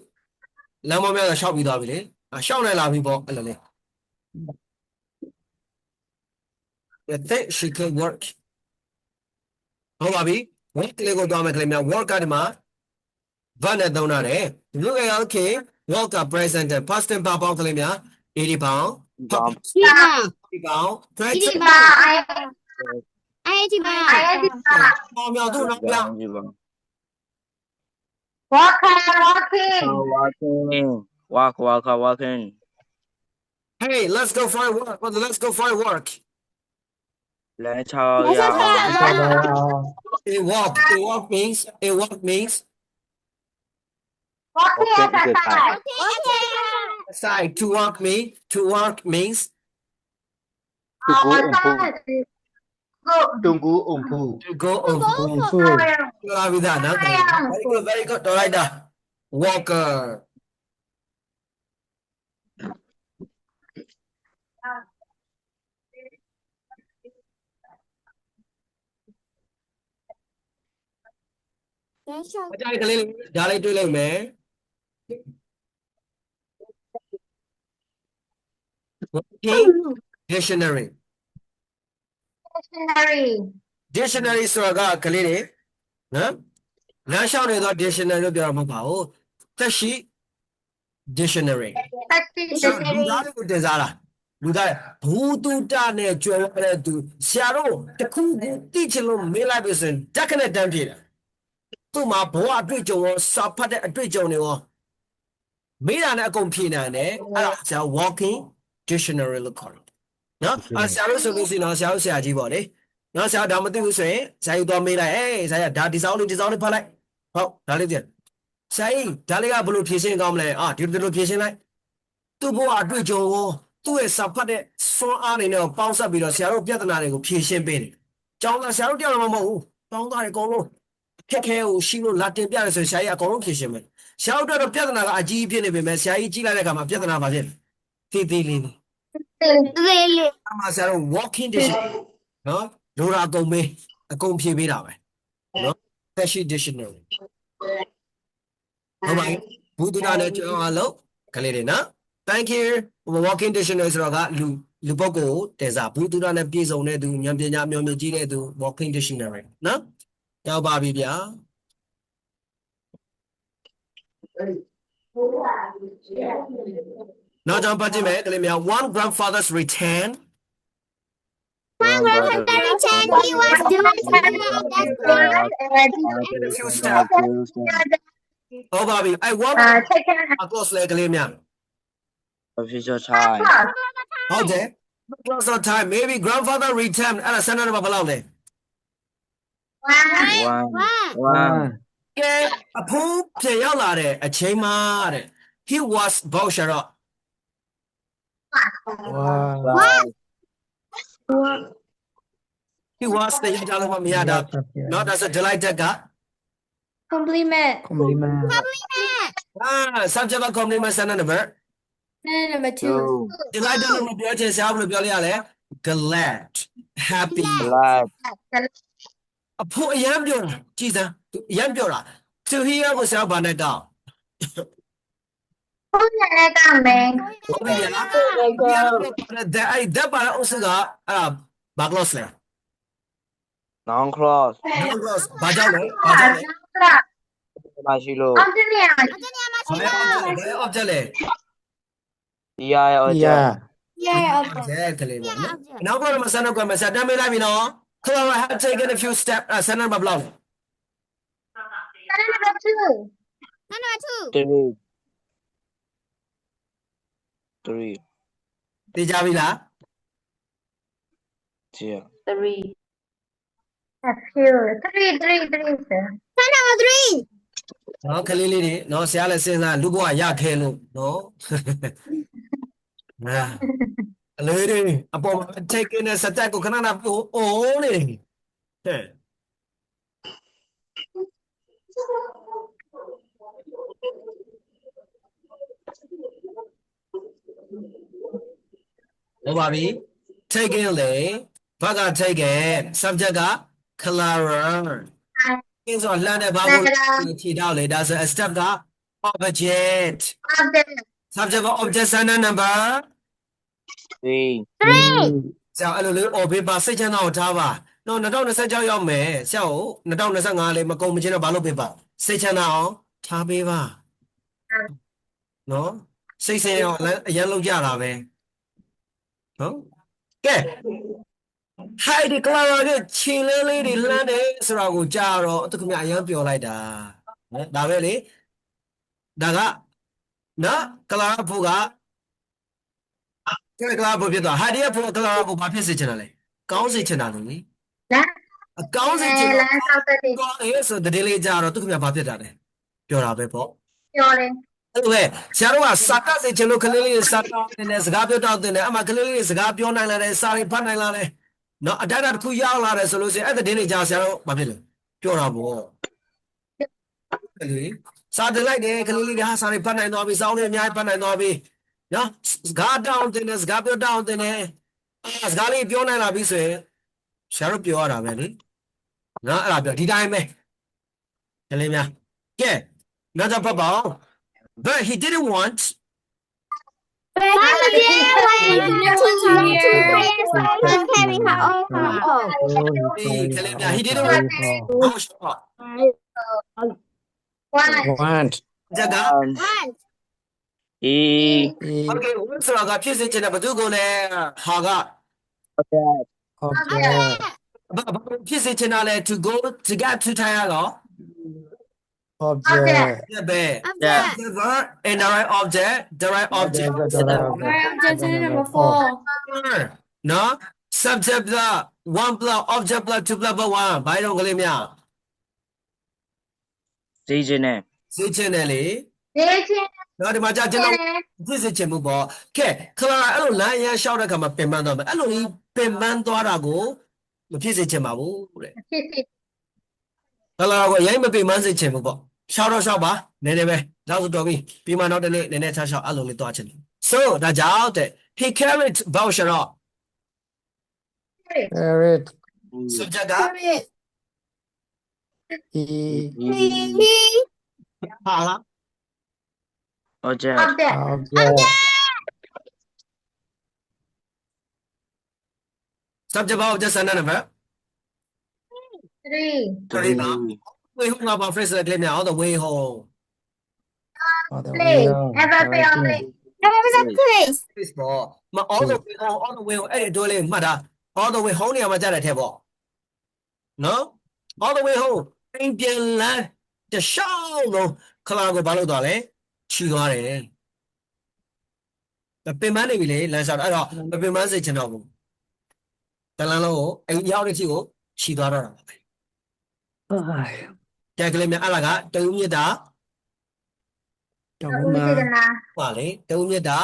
လမ်းမများတော့ရှောက်ပြီးသွားပြီလေရှောက်နိုင်လာပြီပေါ့အဲ့လိုလေ I think she could work ဟုတ်ပါပြီ work လေးကိုသွားမယ်ကလေးများ work ကဒီမှာ verb နဲ့သုံးရတယ် look at okay work က present past tense ပါပေါင်းကလေးများ80ပေါင်း 80ပေါင်း present ပါ I did my. ပေါင်းမြောက်သူနောက်ပြောင်း walking walking Walking. hey let's go find work let's go find work Let's a walk means walking exercise side to work means Tunggu umpu to go on umpu ပြောလာပြီသားနော် very good တော်လိုက်တာ walker အကြိုက်ကလေးဒါလေးတွေ့လိုက်မယ် dictionary dictionary ဆိုတာကလေးတွေနော်လမ်းလျှောက်နေတော့ dictionary လို့ပြောတာမဟုတ်ပါဘူးသက်ရှိ dictionary လူသားတွေကိုတင်စားတာလူသားဘူးတူတာနဲ့ကျွဲရတဲ့သူဆရာတို့တခုခုသိချင်လို့မေးလိုက်ပြီဆိုရင်တက်ကနဲ့တန်းပြေတာသူ့မှာဘဝအတွေ့အကြုံရောစာဖတ်တဲ့အတွေ့အကြုံတွေရောမေးတာနဲ့အကုန်ဖြေနိုင်တယ်အဲ့ဒါဆရာ walking dictionary လို့ခေါ်တယ်နော်ဆရာတို့ဆိုလို့ရှိရင်ဆရာတို့ဆရာကြီးပေါ့လေနော်ဆရာဒါမသိဘူးဆိုရင်ဆရာကြီးတော့မေးလိုက်ဆရာဒါဒီဆောင်လေးဖတ်လိုက်ဟုတ်ဒါလေးပြန်ဆရာကြီးဒါလေးကဘယ်လိုဖြေရှင်းကောင်းမလဲဒီလိုဖြေရှင်းလိုက်သူ့ဘဝအတွေ့အကြုံရောသူ့ရဲ့စာဖတ်တဲ့စွမ်းအားတွေနဲ့ပေါင်းစပ်ပြီးတော့ဆရာတို့ပြဿနာတွေကိုဖြေရှင်းပေးတယ်ကျောင်းသားဆရာတို့တယောက်တော့မဟုတ်ဘူးပေါင်းသားတွေအကုန်လုံးခက်ခဲကိုရှိလို့လာတင်ပြတယ်ဆိုရင်ဆရာကြီးအကုန်လုံးဖြေရှင်းမယ်ဆရာတို့တော့ပြဿနာကအကြီးဖြစ်နေပေမဲ့ဆရာကြီးကြည့်လိုက်တဲ့အခါမှာပြဿနာပါဖြစ်သေးလေးအမှဆရာတို့ walking dictionary နော်လိုတာအကုန်ဖြေပေးတာပဲနော် Pesci dictionary ဟုတ်ပါဘူးသူနာနဲ့ကျွန်တော်အလုပ်ကလေးတွေနော် thank you walking dictionary ဆိုတော့ကလူပုဂ္ဂိုလ်တင်စားဘူးသူနာနဲ့ပြည့်စုံတဲ့သူဉာဏ်ပညာမျိုးကြီးတဲ့သူ walking dictionary နော်ရောက်ပါပြီဗျာနောက်ကြောင့်ပတ်ကြည့်မယ်ကလေးများ one grandfather's return One grandfather returned. He was doing few steps ဟုတ်ပါပြီI want a close လေကလေးများ Official time. ဟုတ်တယ် close of time maybe grandfather return အဲ့ဒါဆန္ဒမှာဘယ်လောက်လဲ One. ကဲအဖိုးပြန်ရောက်လာတဲ့အချိန်မှာတဲ့ he was ဘောက်ရှာတော့ he was တဲ့ရကြလို့မရတာနော်ဒါဆို delighted က compliment compliment subject က complement sentence number number 2 delighted လို့မပြောချင်ဆရာဘယ်လိုပြောလိုက်ရလဲ glad happy Glad. အဖိုးအရန်ပြောတာကြည်စမ်းအရန်ပြောတာ to hear ကိုဆရာဘာနဲ့တောင်း ဟုတ်တယ်ကောင်းမယ် ဟုတ်ပြီလားthat ပါအုပ်စုကအဲ့ဒါဘာ clause လဲ Non clause. clause ဘာကြောင့်လဲဘာကြောင့်လဲ Mashilo. အော်ဒီနေရာ ဘယ် object လဲ Yeah, yeah yeah object ကလေးပေါ့နော်နောက်ကတော့မဆန်းတော့ကွယ်မဆက်တမ်းမေးလိုက်ပြီနော် Clara had taken a few steps ဆန်းတော့မဘလောက်လဲ number 2 Three. သိကြပြီလား Yeah. 3 a few 3 sir number 3 နော်ကလေးလေးတွေနော်ဆရာလည်းစဉ်းစားလူဘဝရခဲလို့နော်အလေးတွေအပေါ်မှာ taken တဲ့စတက်ကိုခဏခဏအိုးနေဟဲ့ဟုတ်ပါပြီ taken လေဘာက taken subject က Clara ကင်းဆိုလှမ်းတဲ့ဘာကိုခြေတော့လေဒါဆို a step က object object subject က object sentence number Three. ဆရာအဲ့လိုလေးအော်ဘေးပါစိတ်ချမ်းသာကိုထားပါနော်2026ရောက်မယ်ဆရာကို2025လေးမကုန်မချင်းတော့ဘာလုပ်ပေးပါစိတ်ချမ်းသာအောင်ထားပေးပါနော်စိတ်ဆင်းအောင်အရင်လုပ်ကြတာပဲနော်ကဲ Heidi Clara ကခြေလေးလေးတွေလှမ်းတယ်ဆိုတာကိုကြားတော့သူကမြအရင်ပြောလိုက်တာနော်ဒါပဲလေဒါကနော် Clara ဖို့ကClara ဖို့ဖြစ်သွား Heidi ဖို့ Clara ကိုဘာဖြစ်စေချင်တာလဲကောင်းစေချင်တာလေ လမ်း အကောင်းစေချင် လမ်းဆောက်တဲ့ ကောင်းရေးဆိုတည်းလေးကြားတော့သူကမြဘာဖြစ်တာလဲပြောတာပဲပေါ့ ပြောတယ် အဲ့လိုပဲဆရာတို့ကစာတတ်စေချင်လို့ကလေးလေးစာတောင်းနေတယ်စကားပြောတောင်းနေတယ်အမှကလေးလေးစကားပြောနိုင်လာတယ်စာတွေဖတ်နိုင်လာတယ်နော်အတတ်တစ်ခုရောက်လာတယ်ဆိုလို့ရှိရင်အဲ့တဲ့နေ့ကြာဆရာတို့ဘာဖြစ်လဲပြောတာပေါ့ကလေးစာတလိုက်တယ်ကလေးလေးကဟာစာတွေဖတ်နိုင်သွားပြီစောင်းတွေအများကြီးဖတ်နိုင်သွားပြီနော်စကားတောင်းတင်တယ်စကားပြောတောင်းတင်တယ်စကားလေးပြောနိုင်လာပြီဆိုရင်ဆရာတို့ပြောရတာပဲလေနော်အဲ့ဒါပြောဒီတိုင်းပဲကလေးများကဲနောက်တစ်ဖက်ပါ But he didn't want he didn't want want Jaga E. Okay what ဆိုတာကဖြစ်စေချင်တဲ့ဘသူကိုလဲဟာက Object. object ဘာဖြစ်စေချင်တာလဲ to go to get to ထိုင်ရတော့ object ပဲ Yeah. the verb and the right object the right object object number 4 နော် subject plus one plus object plus two plus one ဘာလို့ကလေးများ Season. စေချင်တယ်လေ ရေးချင်း နော်ဒီမှာကြာကျွန်တော်ဖြစ်စေချင်မှုပေါ့ကဲခလာအဲ့လိုလမ်းရမ်းလျှောက်တဲ့ခါမှာပင်ပန်းသွားမယ်အဲ့လိုကြီးပင်ပန်းသွားတာကိုမဖြစ်စေချင်ပါဘူးတဲ့ ဖြစ်ဖြစ် ခလာကိုရိုင်းမပင်ပန်းစေချင်ဘူးပေါ့ရှောက်တော့ရှောက်ပါနည်းနည်းပဲနောက်ဆိုတော်ပြီပြီးမှနောက်တစ်နေ့နည်းနည်းချရှောက်အဲ့လိုလေးသွားချင်တယ် so ဒါကြောင့်တဲ့ he carried voucher up carrot subject က e ဟာလား Object. object object subject ဘာ object ဆန်းတဲ့နံပါတ် 3 Three. way home ကဘာ phrase လဲကလေးများ all the way home all the play way on ever play on play place phrase ပေါ့မ all the way home all the way home အဲ့ဒီတို့လေးမှတ်တာ all the way home နေရာမှာကြားတဲ့ထဲပေါ့နော် all the way home အိမ်ပြန်လမ်းတရှောင်းလုံးခလာကိုဘာလုပ်သွားလဲခြီသွားတယ်ပင်ပန်းနေပြီလေလမ်းလျှောက်အဲ့တော့မပင်ပန်းစေချင်တော့ဘူးတလန်းလုံးကိုအိမ်ရောက်တဲ့အထိကိုခြီသွားတော့တာပဲ ကဲကလေးများအဲ့ဒါကတူမြစ်တာ တော အ င်း ဝိ မှာ စေတနာ ပါလေတူမြစ်တာ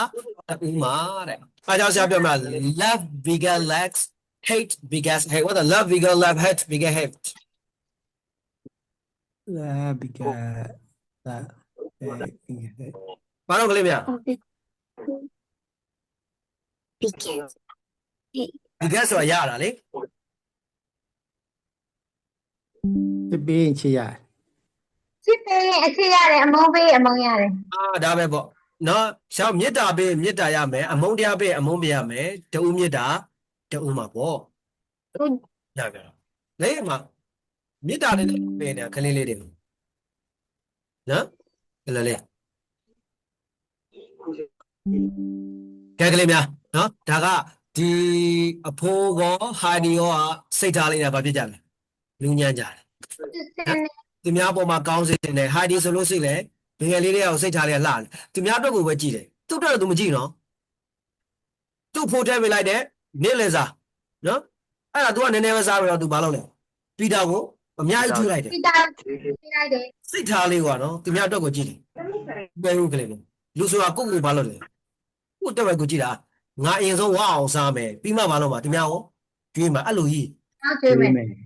တူမှာတဲ့အားကြောင့်ဆရာပြောမှာ love bigger legs hate bigger hate what the love bigger love hate bigger hate လာဘီကလာဘာလို့ကလေးများ bigger ဆိုတာရတာလေ တပင်းချရ ချစ်တယ်အချစ်ရတယ်အမုန်းပေးအမုန်းရတယ် ဒါပဲပေါ့နော်ရှောင်းမေတ္တာပေးမေတ္တာရမယ်အမုန်းတရားပေးအမုန်းပေးရမယ်တူမေတ္တာတူမှာပေါ့ရကြတော့လေမှာမေတ္တာလေးပေးနေတာကလေးလေးတွေနော်ကလေးလေးကဲကလေးများနော်ဒါကဒီအဖိုးကောဟာဒီရောကစိတ်ထားလေးတာဘာဖြစ်ကြလဲလူညံ့ကြတယ် သူများပေါ်မှာကောင်းစေတယ်ဟာဒီဆိုလို့ရှိလေငယ်လေးတွေကိုစိတ်ထားလေးလှတယ်သူများအတွက်ကိုပဲကြည့်တယ်သူ့အတွက်သူမကြည့်နော်သူ့ဖို့ထဲပေးလိုက်တယ်နေ့လေစားနော်အဲ့ဒါ तू ကနည်းနည်းပဲစားပြီးတော့ तू ဘာလုပ်လဲပီတာကိုအများကြီးကျွေးလိုက်တယ် ပိတာပေးလိုက်တယ် စိတ်ထားလေးကွာနော်သူများအတွက်ကိုကြည့်တယ်ဘယ်လိုကလေးလဲလူဆိုတာကိုယ့်ကိုယ်ဘာလုပ်လဲကိုယ့်အတွက်ပဲကိုကြည့်တာငါအရင်ဆုံးဝအောင်စားမယ်ပြီးမှဘာလုပ်မှာသူများကိုကျွေးမှာအဲ့လိုကြီး နောက်ကျွေးမယ်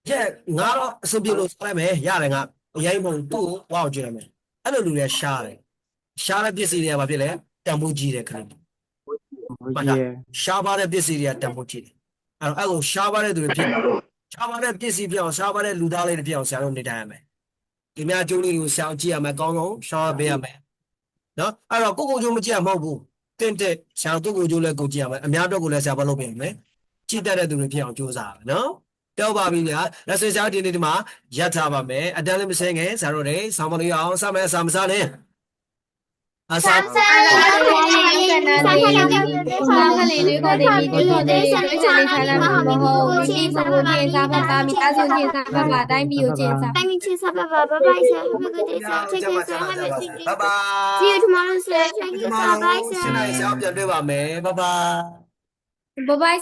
ကျက်ငါတော့အစပြလို့စားလိုက်မယ်ရတယ်ငါအရင်မဟုတ်သူ့ကိုဝအောင်ကျွေးလိုက်မယ်အဲ့လိုလူတွေရှားတယ်ရှားတဲ့ပစ္စည်းတွေကဘာဖြစ်လဲတန်ဖိုးကြီးတယ်ခဏ ဘီ ရှားပါတဲ့ပစ္စည်းတွေကတန်ဖိုးကြီးတယ်အဲ့ကိုရှားပါတဲ့သူတွေဖြစ်ရှားပါတဲ့ပစ္စည်းပြောင်းရှားပါတဲ့လူသားလေးတွေပြောင်းဆရာတို့နေထိုင်ရမယ်ဒီများကျိုးလေးကိုရှားကြည့်ရမယ်ကောင်းကောင်းရှားပေးရမယ်နော်အဲ့တော့ကိုကျိုးမကြည့်ရမဟုတ်ဘူးတင့်တဲ့ဆရာတို့ကိုကျိုးလည်းကိုကြည့်ရမယ်အများတော့ကိုလည်းဆရာဘာလုပ်ပေးရမလဲကြည့်တတ်တဲ့သူတွေဖြစ်အောင်ကြိုးစားရမယ်နော်တောက်ပါပြီညာလက်ဆွေးစားဒီနေ့ဒီမှာရပ်ထားပါမယ်အတန်းလေးမစဲငယ်ဆရာတို့တွေဆောင်းမလို့ရအောင်စမယ်အစာမစားနဲ့အစာ ဆာခလေးတွေကိုတည်းဒီလိုတည်းဆက်ချင်ထားလာမှာမဟုတ်ဘူးချင်းစားဖို့ချင်းစားပါတာမိသားစုချင်းစားပါပါတိုင်းပြီးချင်းစားတိုင်းချင်းစားပါပါဘိုင်ဘိုင်ဆာ have a good day sir take care sir have a good day ဘိုင်ဘိုင် see you tomorrow sir thank you sir bye ရှင်းနေ sir အောင်ပြန်တွေ့ပါမယ်ဘိုင်ဘိုင် bye bye